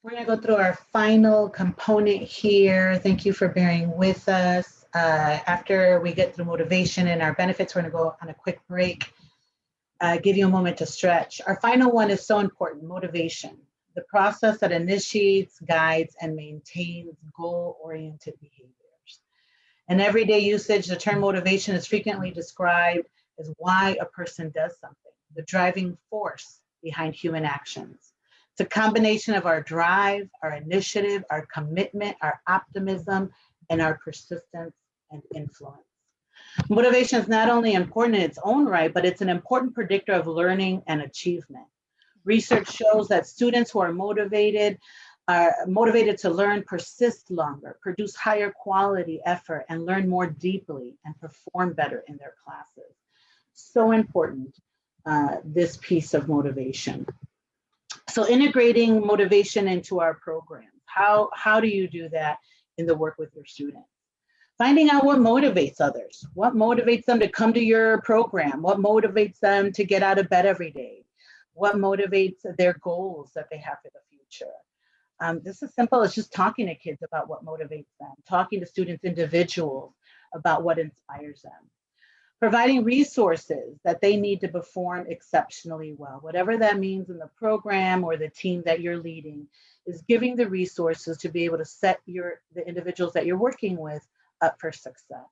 We're going to go through our final component here. Thank you for bearing with us. After we get through motivation and our benefits, we're going to go on a quick break, give you a moment to stretch. Our final one is so important, motivation, the process that initiates, guides, and maintains goal-oriented behaviors. In everyday usage, the term motivation is frequently described as why a person does something, the driving force behind human actions. It's a combination of our drive, our initiative, our commitment, our optimism, and our persistence and influence. Motivation is not only important in its own right, but it's an important predictor of learning and achievement. Research shows that students who are motivated to learn persist longer, produce higher quality effort, and learn more deeply and perform better in their classes. So important, this piece of motivation. So integrating motivation into our programs. How do you do that in the work with your students? Finding out what motivates others. What motivates them to come to your program? What motivates them to get out of bed every day? What motivates their goals that they have for the future? This is simple. It's just talking to kids about what motivates them, talking to students, individuals, about what inspires them. Providing resources that they need to perform exceptionally well. Whatever that means in the program or the team that you're leading, is giving the resources to be able to set the individuals that you're working with up for success.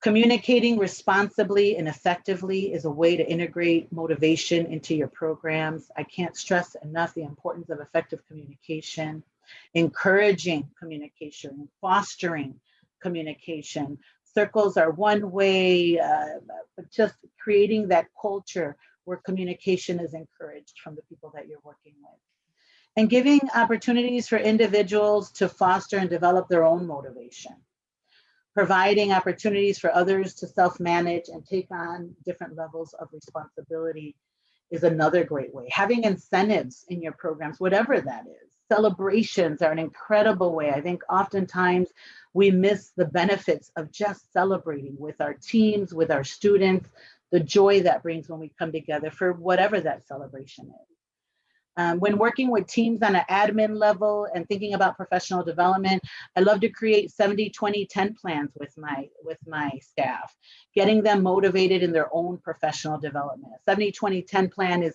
Communicating responsibly and effectively is a way to integrate motivation into your programs. I can't stress enough the importance of effective communication, encouraging communication, fostering communication. Circles are one way, but just creating that culture where communication is encouraged from the people that you're working with. And giving opportunities for individuals to foster and develop their own motivation. Providing opportunities for others to self-manage and take on different levels of responsibility is another great way. Having incentives in your programs, whatever that is. Celebrations are an incredible way. I think oftentimes we miss the benefits of just celebrating with our teams, with our students, the joy that brings when we come together for whatever that celebration is. When working with teams on an admin level and thinking about professional development, I love to create 70-20-10 plans with my staff, getting them motivated in their own professional development. A 70-20-10 plan is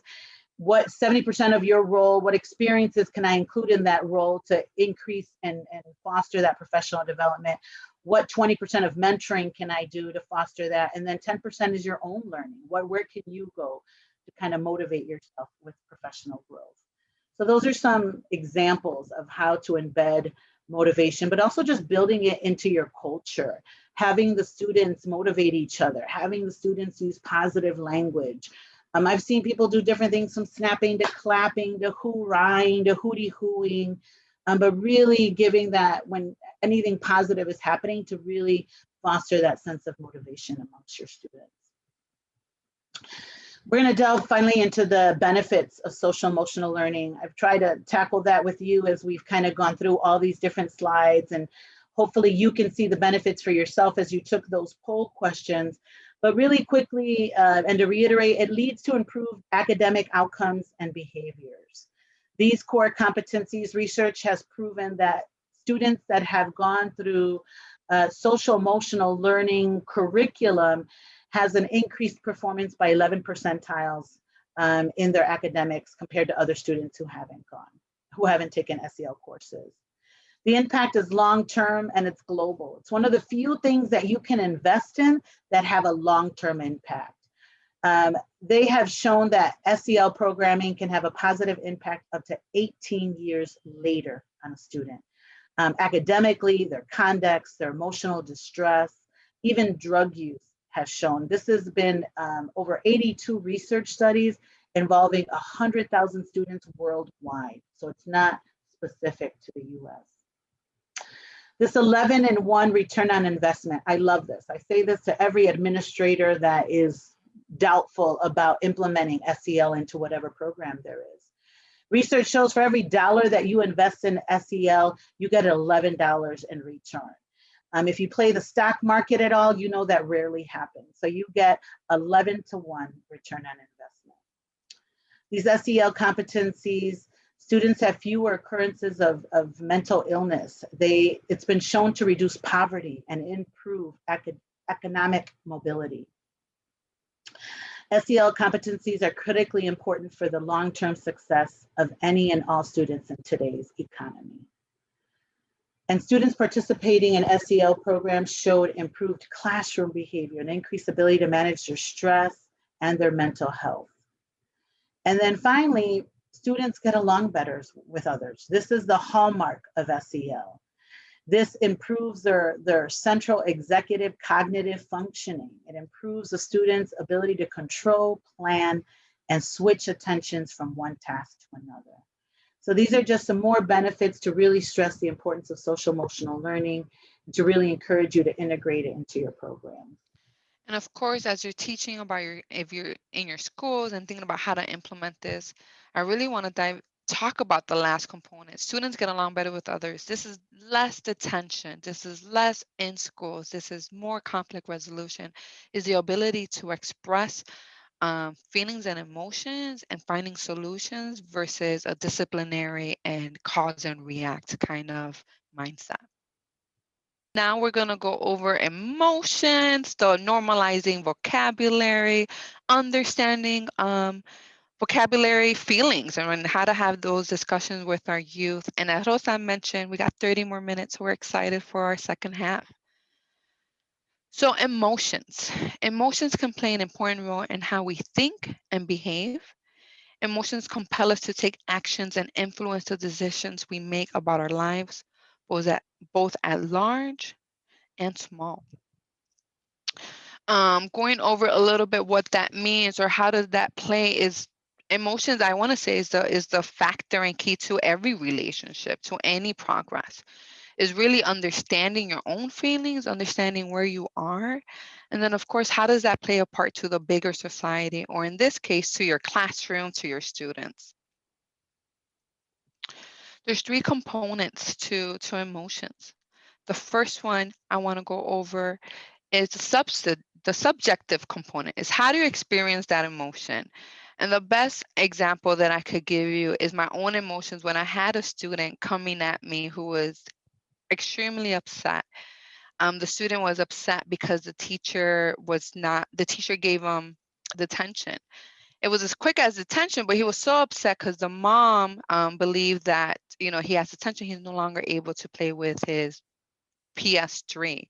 what 70% of your role, what experiences can I include in that role to increase and foster that professional development? What 20% of mentoring can I do to foster that? And then 10% is your own learning. Where can you go to kind of motivate yourself with professional growth? So those are some examples of how to embed motivation, but also just building it into your culture, having the students motivate each other, having the students use positive language. I've seen people do different things from snapping to clapping to hoorahing to hooty-hooing, but really giving that when anything positive is happening to really foster that sense of motivation amongst your students. We're going to delve finally into the benefits of social emotional learning. I've tried to tackle that with you as we've kind of gone through all these different slides, and hopefully you can see the benefits for yourself as you took those poll questions. But really quickly, and to reiterate, it leads to improved academic outcomes and behaviors. These core competencies, research has proven that students that have gone through social emotional learning curriculum has an increased performance by 11 percentiles in their academics compared to other students who haven't taken SEL courses. The impact is long-term and it's global. It's one of the few things that you can invest in that have a long-term impact. They have shown that SEL programming can have a positive impact up to 18 years later on a student. Academically, their conduct, their emotional distress, even drug use has shown. This has been over 82 research studies involving 100,000 students worldwide. So it's not specific to the US. This 11-in-1 return on investment, I love this. I say this to every administrator that is doubtful about implementing SEL into whatever program there is. Research shows for every $1 that you invest in SEL, you get $11 in return. If you play the stock market at all, you know that rarely happens. So you get 11-to-1 return on investment. These SEL competencies Students have fewer occurrences of mental illness. It's been shown to reduce poverty and improve economic mobility. SEL competencies are critically important for the long-term success of any and all students in today's economy. And students participating in SEL programs showed improved classroom behavior and increased ability to manage their stress and their mental health. And then finally, students get along better with others. This is the hallmark of SEL. This improves their central executive cognitive functioning. It improves the student's ability to control, plan, and switch attentions from one task to another. So these are just some more benefits to really stress the importance of social emotional learning and to really encourage you to integrate it into your program. And of course, as you're teaching about if you're in your schools and thinking about how to implement this, I really want to talk about the last component. Students get along better with others. This is less detention. This is less in schools. This is more conflict resolution, is the ability to express feelings and emotions and finding solutions versus a disciplinary and cause and react kind of mindset. Now we're going to go over emotions, the normalizing vocabulary, understanding vocabulary, feelings, and how to have those discussions with our youth. And as Rosa mentioned, we got 30 more minutes. We're excited for our second half. So emotions. Emotions can play an important role in how we think and behave. Emotions compel us to take actions and influence the decisions we make about our lives, both at large and small. Going over a little bit what that means or how does that play is emotions, I want to say, is the factor and key to every relationship, to any progress, is really understanding your own feelings, understanding where you are. And then, of course, how does that play a part to the bigger society, or in this case, to your classroom, to your students? There's three components to emotions. The first one I want to go over is the subjective component, is how do you experience that emotion? And the best example that I could give you is my own emotions when I had a student coming at me who was extremely upset. The student was upset because the teacher gave him detention. It was as quick as detention, but he was so upset because the mom believed that, he has detention, he's no longer able to play with his PS3.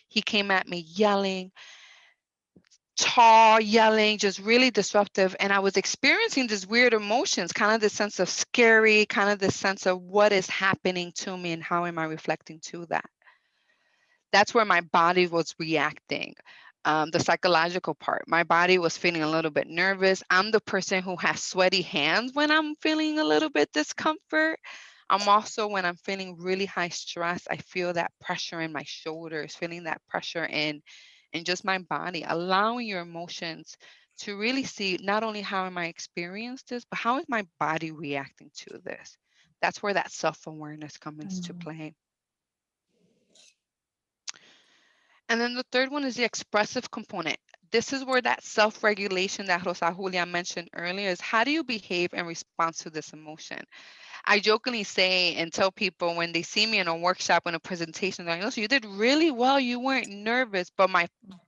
He came at me yelling, tall, yelling, just really disruptive. And I was experiencing these weird emotions, kind of the sense of scary, kind of the sense of what is happening to me and how am I reflecting to that. That's where my body was reacting. The psychological part, my body was feeling a little bit nervous. I'm the person who has sweaty hands when I'm feeling a little bit discomfort. I'm also, when I'm feeling really high stress, I feel that pressure in my shoulders, feeling that pressure in just my body, allowing your emotions to really see not only how am I experiencing this, but how is my body reacting to this? That's where that self-awareness comes into play. And then the third one is the expressive component. This is where that self-regulation that Rosa Julia mentioned earlier is, how do you behave in response to this emotion? I jokingly say and tell people when they see me in a workshop, in a presentation, they're like, "Listen, you did really well. You weren't nervous," but my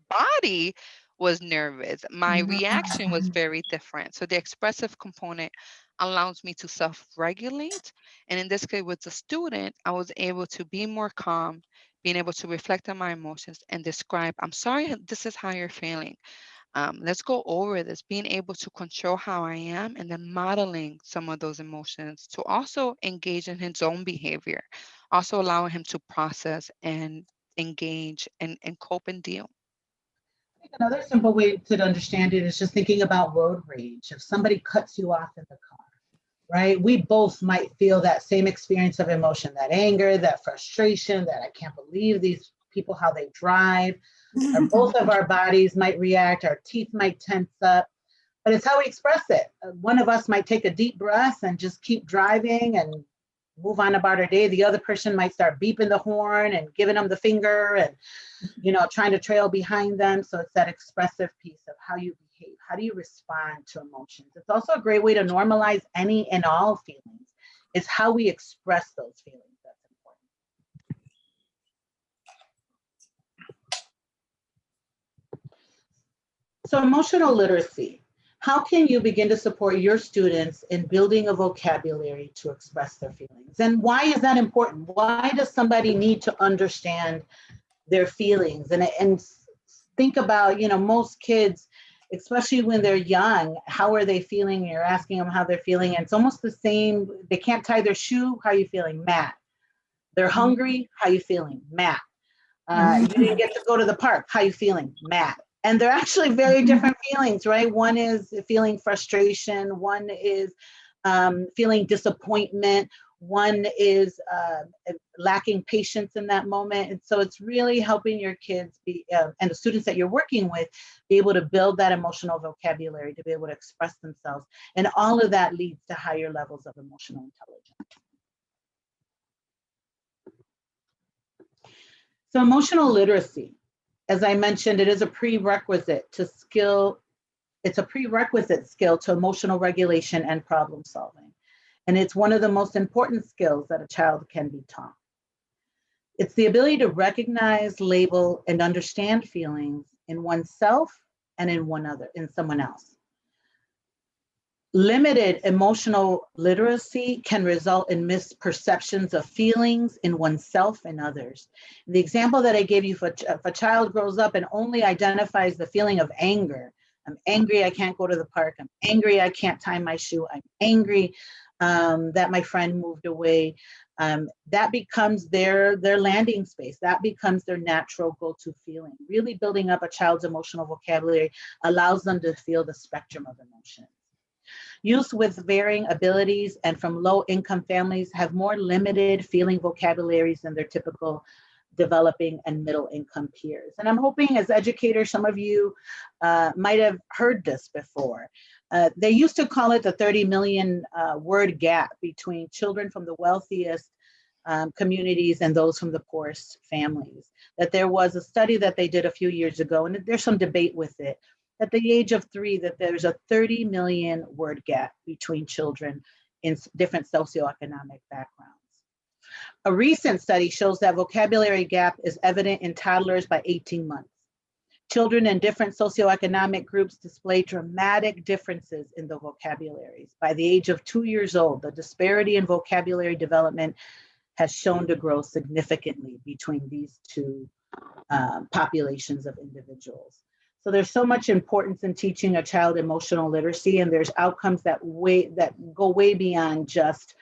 body was nervous. My reaction was very different. So the expressive component allows me to self-regulate. And in this case, with the student, I was able to be more calm, being able to reflect on my emotions and describe, "I'm sorry, this is how you're feeling. Let's go over this," being able to control how I am and then modeling some of those emotions to also engage in his own behavior, also allowing him to process and engage and cope and deal. Another simple way to understand it is just thinking about road rage. If somebody cuts you off in the car, right? We both might feel that same experience of emotion, that anger, that frustration, that I can't believe these people, how they drive. Both of our bodies might react, our teeth might tense up, but it's how we express it. One of us might take a deep breath and just keep driving and move on about our day. The other person might start beeping the horn and giving them the finger and, trying to trail behind them. So it's that expressive piece of how you behave. How do you respond to emotions? It's also a great way to normalize any and all feelings. It's how we express those feelings that's important. So emotional literacy. How can you begin to support your students in building a vocabulary to express their feelings? And why is that important? Why does somebody need to understand their feelings? And think about, you know, most kids, especially when they're young, how are they feeling? You're asking them how they're feeling. And it's almost the same. They can't tie their shoe. How are you feeling? Mad. They're hungry. How you feeling? Mad. You didn't get to go to the park. How you feeling? Mad. And they're actually very different feelings, right? One is feeling frustration. One is feeling disappointment. One is lacking patience in that moment. And so it's really helping your kids be, and the students that you're working with, be able to build that emotional vocabulary to be able to express themselves. And all of that leads to higher levels of emotional intelligence. So emotional literacy, as I mentioned, it is a prerequisite to skill. It's a prerequisite skill to emotional regulation and problem solving. And it's one of the most important skills that a child can be taught. It's the ability to recognize, label, and understand feelings in oneself and in someone else. Limited emotional literacy can result in misperceptions of feelings in oneself and others. The example that I gave you, if a child grows up and only identifies the feeling of anger, I'm angry I can't go to the park, I'm angry I can't tie my shoe, I'm angry that my friend moved away, that becomes their landing space, that becomes their natural go-to feeling. Really building up a child's emotional vocabulary allows them to feel the spectrum of emotions. Youth with varying abilities and from low-income families have more limited feeling vocabularies than their typical developing and middle-income peers. And I'm hoping as educators, some of you might have heard this before. They used to call it the 30 million word gap between children from the wealthiest communities and those from the poorest families. That there was a study that they did a few years ago, and there's some debate with it, at the age of 3, that there's a 30 million word gap between children in different socioeconomic backgrounds. A recent study shows that vocabulary gap is evident in toddlers by 18 months. Children in different socioeconomic groups display dramatic differences in the vocabularies. By the age of 2 years old, the disparity in vocabulary development has shown to grow significantly between these two populations of individuals. So there's so much importance in teaching a child emotional literacy, and there's outcomes that go way beyond just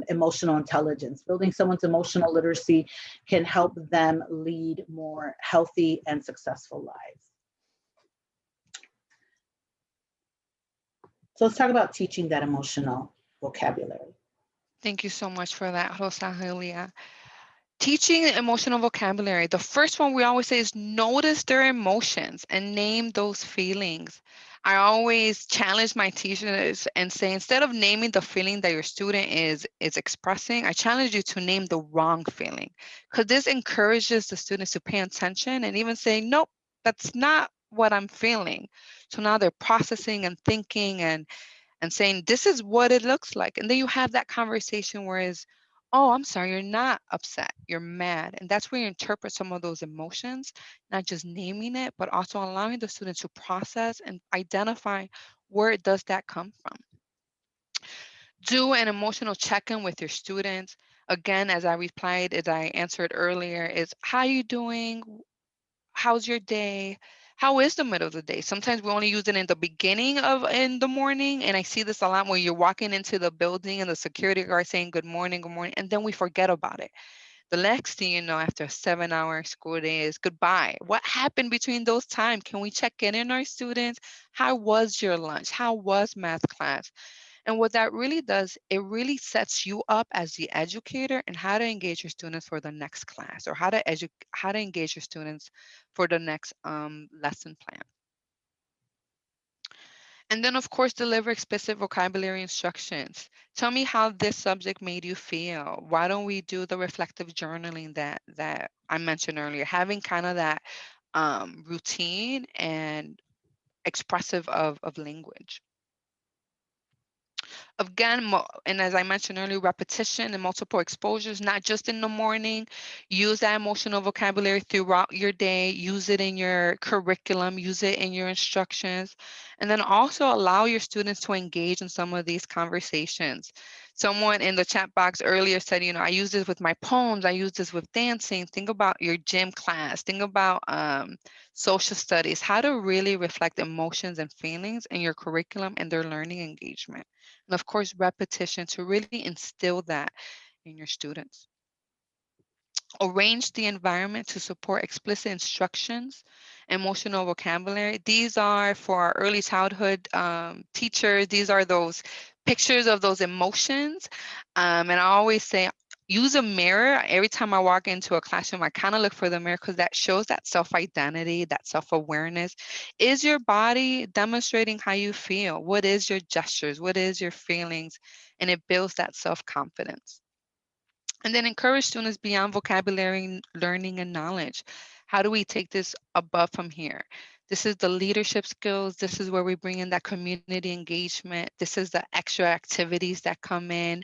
emotional intelligence. Building someone's emotional literacy can help them lead more healthy and successful lives. So let's talk about teaching that emotional vocabulary. Thank you so much for that, Rosalia. Teaching emotional vocabulary, the first one we always say is notice their emotions and name those feelings. I always challenge my teachers and say, instead of naming the feeling that your student is expressing, I challenge you to name the wrong feeling, because this encourages the students to pay attention and even say, nope, that's not what I'm feeling. So now they're processing and thinking and saying, this is what it looks like. And then you have that conversation where is, oh, I'm sorry, you're not upset, you're mad. And that's where you interpret some of those emotions, not just naming it, but also allowing the student to process and identify where does that come from. Do an emotional check-in with your students. Again, as I replied, as I answered earlier, is how are you doing? How's your day? How is the middle of the day? Sometimes we only use it in the beginning of in the morning. And I see this a lot when you're walking into the building and the security guard saying good morning, and then we forget about it. The next thing you know, after a 7-hour school day is goodbye. What happened between those times? Can we check in on our students? How was your lunch? How was math class? And what that really does, it really sets you up as the educator and how to engage your students for the next class, or how to engage your students for the next lesson plan. And then, of course, deliver explicit vocabulary instructions. Tell me how this subject made you feel. Why don't we do the reflective journaling that I mentioned earlier? Having kind of that routine and expressive of language. Again, and as I mentioned earlier, repetition and multiple exposures, not just in the morning. Use that emotional vocabulary throughout your day. Use it in your curriculum. Use it in your instructions. And then also allow your students to engage in some of these conversations. Someone in the chat box earlier said, I use this with my poems. I use this with dancing. Think about your gym class. Think about social studies, how to really reflect emotions and feelings in your curriculum and their learning engagement. And of course, repetition to really instill that in your students. Arrange the environment to support explicit instructions, emotional vocabulary. These are for our early childhood teachers. These are those pictures of those emotions. And I always say, use a mirror. Every time I walk into a classroom, I kind of look for the mirror because that shows that self-identity, that self-awareness. Is your body demonstrating how you feel? What is your gestures? What is your feelings? And it builds that self-confidence. And then encourage students beyond vocabulary, learning, and knowledge. How do we take this above from here? This is the leadership skills. This is where we bring in that community engagement. This is the extra activities that come in,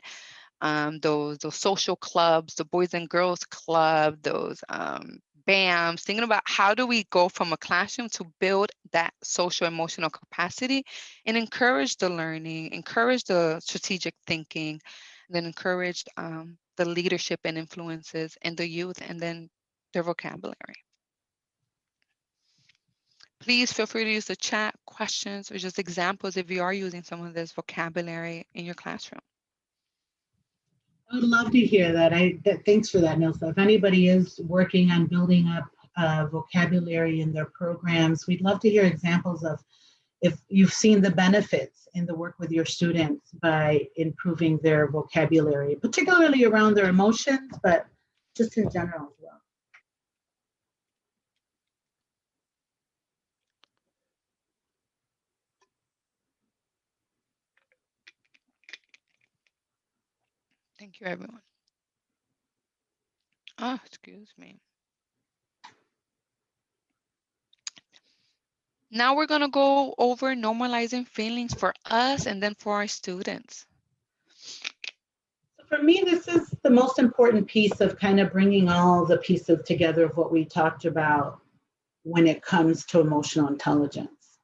those social clubs, the Boys and Girls Club, those BAMs, thinking about how do we go from a classroom to build that social emotional capacity and encourage the learning, encourage the strategic thinking, and then encourage the leadership and influences in the youth and then their vocabulary. Please feel free to use the chat, questions, or just examples if you are using some of this vocabulary in your classroom. I would love to hear that. Thanks for that, Nilsa. If anybody is working on building up vocabulary in their programs, we'd love to hear examples of if you've seen the benefits in the work with your students by improving their vocabulary, particularly around their emotions, but just in general as well. Thank you, everyone. Oh, excuse me. Now we're going to go over normalizing feelings for us and then for our students. For me, this is the most important piece of kind of bringing all the pieces together of what we talked about when it comes to emotional intelligence.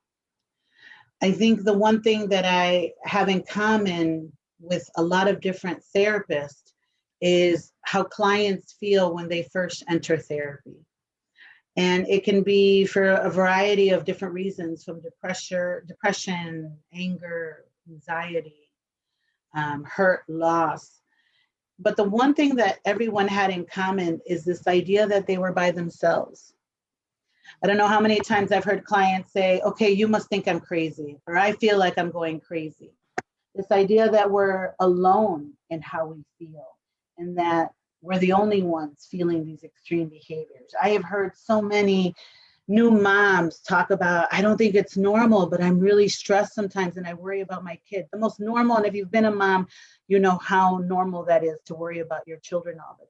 I think the one thing that I have in common with a lot of different therapists is how clients feel when they first enter therapy. And it can be for a variety of different reasons, from depression, anger, anxiety, hurt, loss. But the one thing that everyone had in common is this idea that they were by themselves. I don't know how many times I've heard clients say, okay, you must think I'm crazy, or I feel like I'm going crazy. This idea that we're alone in how we feel and that we're the only ones feeling these extreme behaviors. I have heard so many new moms talk about, I don't think it's normal, but I'm really stressed sometimes and I worry about my kid. The most normal, and if you've been a mom, you know how normal that is to worry about your children all the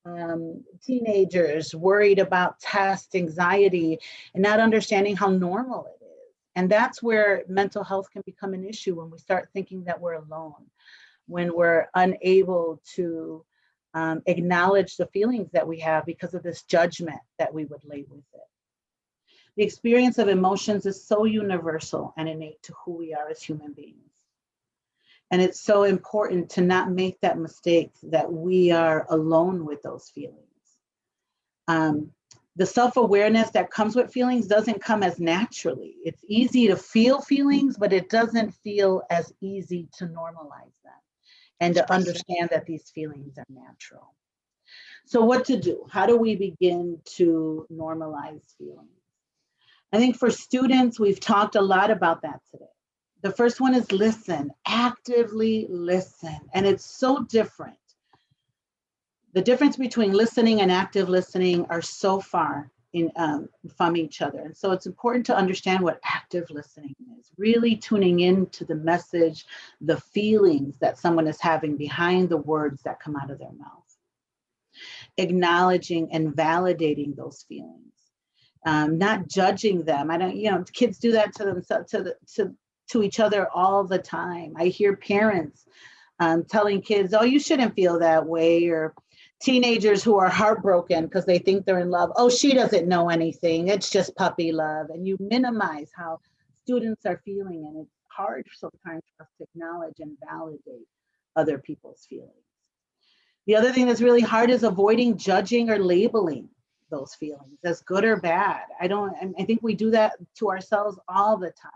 time. Teenagers worried about test anxiety and not understanding how normal it is. And that's where mental health can become an issue, when we start thinking that we're alone, when we're unable to acknowledge the feelings that we have because of this judgment that we would lay with it. The experience of emotions is so universal and innate to who we are as human beings. And it's so important to not make that mistake that we are alone with those feelings. The self-awareness that comes with feelings doesn't come as naturally. It's easy to feel feelings, but it doesn't feel as easy to normalize them and to understand that these feelings are natural. So what to do? How do we begin to normalize feelings? I think for students, we've talked a lot about that today. The first one is listen, actively listen. And it's so different. The difference between listening and active listening are so far from each other. And so it's important to understand what active listening is, really tuning into the message, the feelings that someone is having behind the words that come out of their mouth. Acknowledging and validating those feelings. Not judging them. Kids do that to themselves, to to each other all the time. I hear parents telling kids, oh, you shouldn't feel that way, or teenagers who are heartbroken because they think they're in love. Oh, she doesn't know anything. It's just puppy love. And you minimize how students are feeling. And it's hard sometimes for us to acknowledge and validate other people's feelings. The other thing that's really hard is avoiding judging or labeling those feelings as good or bad. I think we do that to ourselves all the time.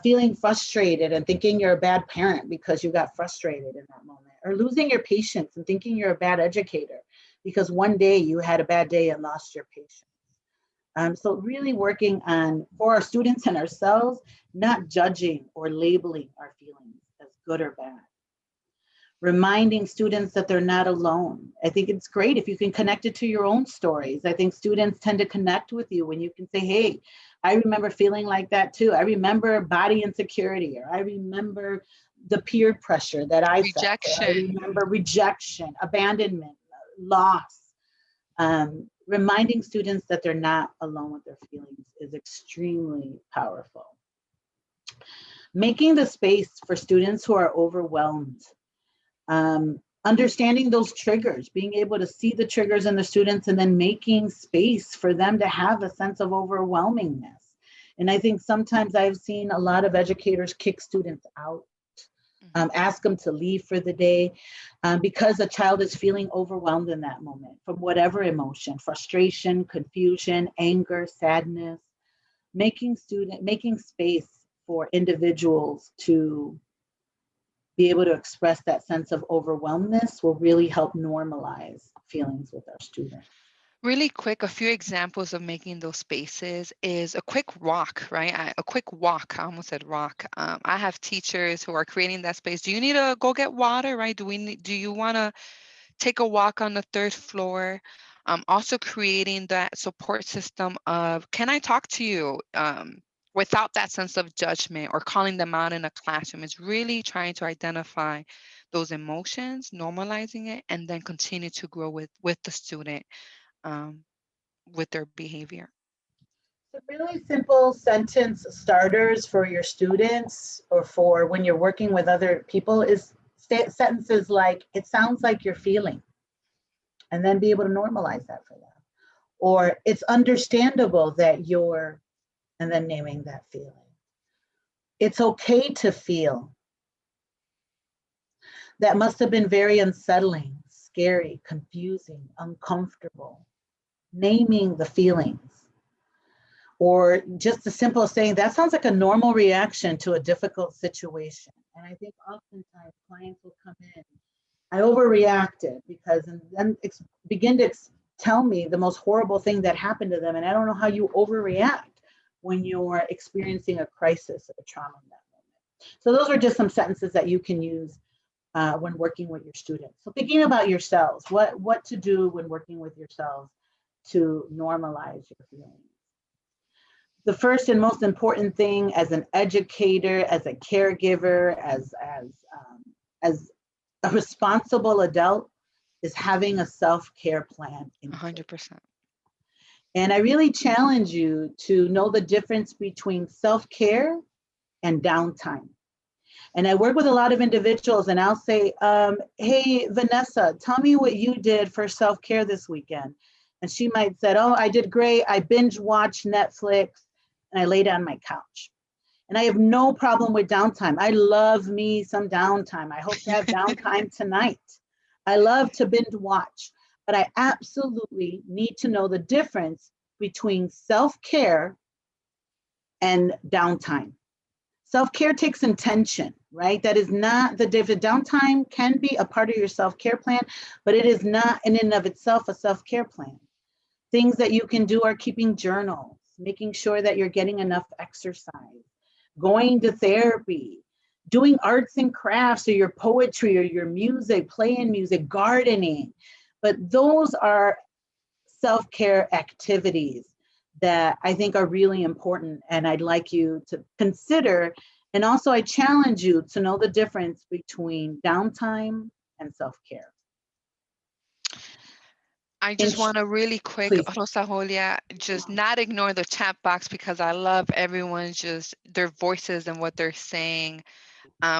Feeling frustrated and thinking you're a bad parent because you got frustrated in that moment, or losing your patience and thinking you're a bad educator because one day you had a bad day and lost your patience. So really working on, for our students and ourselves, not judging or labeling our feelings as good or bad. Reminding students that they're not alone. I think it's great if you can connect it to your own stories. I think students tend to connect with you when you can say, hey, I remember feeling like that too. I remember body insecurity, or I remember the peer pressure that I felt. I remember rejection, abandonment, loss. Reminding students that they're not alone with their feelings is extremely powerful. Making the space for students who are overwhelmed. Understanding those triggers, being able to see the triggers in the students, and then making space for them to have a sense of overwhelmingness. And I think sometimes I've seen a lot of educators kick students out, ask them to leave for the day, because a child is feeling overwhelmed in that moment from whatever emotion, frustration, confusion, anger, sadness. Making space for individuals to be able to express that sense of overwhelmness will really help normalize feelings with our students. Really quick, a few examples of making those spaces is a quick walk, right? A quick walk, I almost said rock. I have teachers who are creating that space. Do you need to go get water, right? Do you want to take a walk on the third floor? Also creating that support system of, can I talk to you? Without that sense of judgment or calling them out in a classroom. Is really trying to identify those emotions, normalizing it, and then continue to grow with the student with their behavior. So really simple sentence starters for your students or for when you're working with other people is sentences like, it sounds like you're feeling, and then be able to normalize that for them. Or it's understandable that you're, and then naming that feeling. It's okay to feel. That must have been very unsettling, scary, confusing, uncomfortable. Naming the feelings. Or just the simple saying, that sounds like a normal reaction to a difficult situation. And I think oftentimes clients will come in, I overreacted because, and then begin to tell me the most horrible thing that happened to them. And I don't know how you overreact when you're experiencing a crisis or a trauma in that moment. So those are just some sentences that you can use when working with your students. So thinking about yourselves, what to do when working with yourselves to normalize your feelings. The first and most important thing as an educator, as a caregiver, as a responsible adult is having a self-care plan. 100%. And I really challenge you to know the difference between self-care and downtime. And I work with a lot of individuals and I'll say, hey, Vanessa, tell me what you did for self-care this weekend. And she might say, oh, I did great. I binge watched Netflix and I laid on my couch. And I have no problem with downtime. I love me some downtime. I hope to have downtime tonight. I love to binge watch, but I absolutely need to know the difference between self-care and downtime. Self-care takes intention, right? That is not the downtime can be a part of your self-care plan, but it is not in and of itself a self-care plan. Things that you can do are keeping journals, making sure that you're getting enough exercise, going to therapy, doing arts and crafts or your poetry or your music, playing music, gardening. But those are self-care activities that I think are really important and I'd like you to consider. And also I challenge you to know the difference between downtime and self-care. I just want to really quick, Please. Rosa Julia, just not ignore the chat box because I love everyone's just their voices and what they're saying.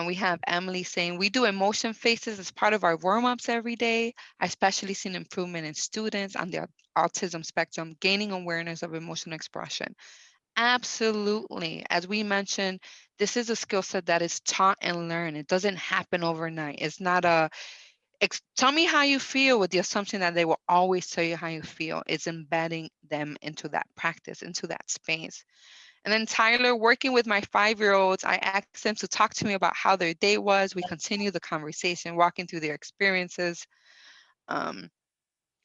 We have Emily saying, we do emotion faces as part of our warm-ups every day. I especially seen improvement in students on the autism spectrum, gaining awareness of emotional expression. Absolutely. As we mentioned, this is a skill set that is taught and learned. It doesn't happen overnight. It's not a tell me how you feel with the assumption that they will always tell you how you feel. It's embedding them into that practice, into that space. And then Tyler, working with my 5-year-olds, I asked them to talk to me about how their day was. We continue the conversation, walking through their experiences. Oh,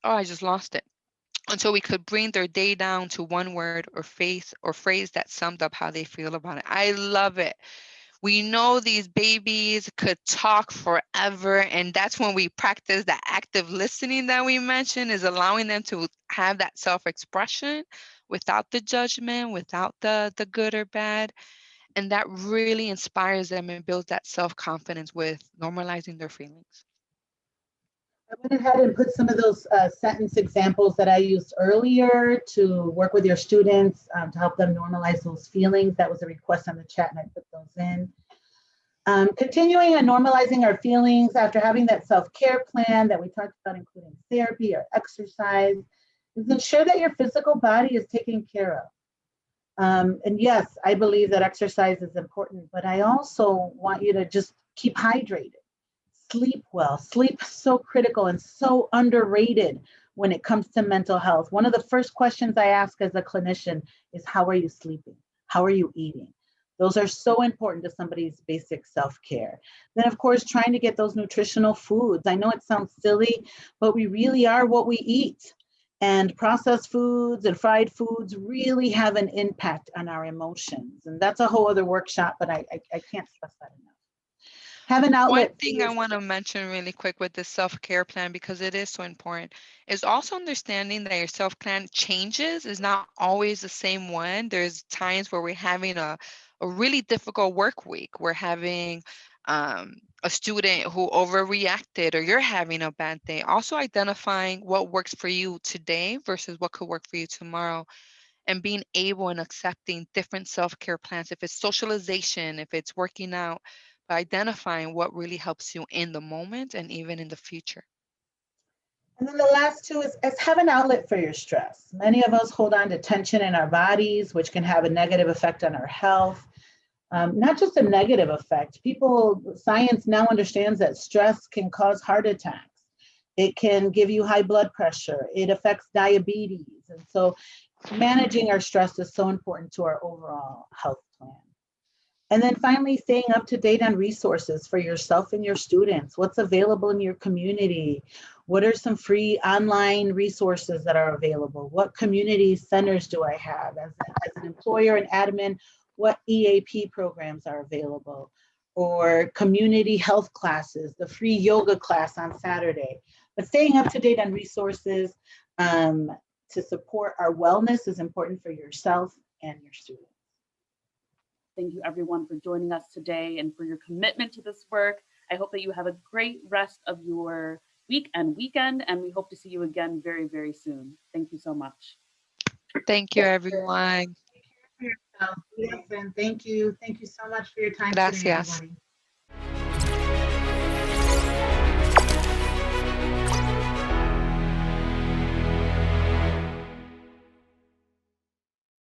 I just lost it. Until we could bring their day down to one word or phrase that summed up how they feel about it. I love it. We know these babies could talk forever, and that's when we practice that active listening that we mentioned, is allowing them to have that self-expression without the judgment, without the good or bad. And that really inspires them and builds that self-confidence with normalizing their feelings. I went ahead and put some of those sentence examples that I used earlier to work with your students to help them normalize those feelings. That was a request on the chat, and I put those in. Continuing and normalizing our feelings after having that self-care plan that we talked about, including therapy or exercise, is ensure that your physical body is taken care of. And yes, I believe that exercise is important, but I also want you to just keep hydrated. Sleep well. Sleep is so critical and so underrated when it comes to mental health. One of the first questions I ask as a clinician is, how are you sleeping? How are you eating? Those are so important to somebody's basic self-care. Then, of course, trying to get those nutritional foods. I know it sounds silly, but we really are what we eat. And processed foods and fried foods really have an impact on our emotions. And that's a whole other workshop, but I can't stress that enough. Have an outlet. One thing I want to mention really quick with this self-care plan, because it is so important, is also understanding that your self-plan changes, is not always the same one. There's times where we're having a really difficult work week. We're having a student who overreacted, or you're having a bad day. Also identifying what works for you today versus what could work for you tomorrow, and being able and accepting different self-care plans. If it's socialization, if it's working out, by identifying what really helps you in the moment and even in the future. And then the last two is have an outlet for your stress. Many of us hold on to tension in our bodies, which can have a negative effect on our health. Not just a negative effect. Science now understands that stress can cause heart attacks. It can give you high blood pressure. It affects diabetes. And so managing our stress is so important to our overall health plan. And then finally, staying up to date on resources for yourself and your students. What's available in your community? What are some free online resources that are available? What community centers do I have? As an employer and admin, what EAP programs are available? Or community health classes, the free yoga class on Saturday. But staying up to date on resources to support our wellness is important for yourself and your students. Thank you everyone for joining us today and for your commitment to this work. I hope that you have a great rest of your week and weekend, and we hope to see you again very, very soon. Thank you so much. Thank you, everyone. Yes, and thank you. Thank you so much for your time Gracias. today, everybody.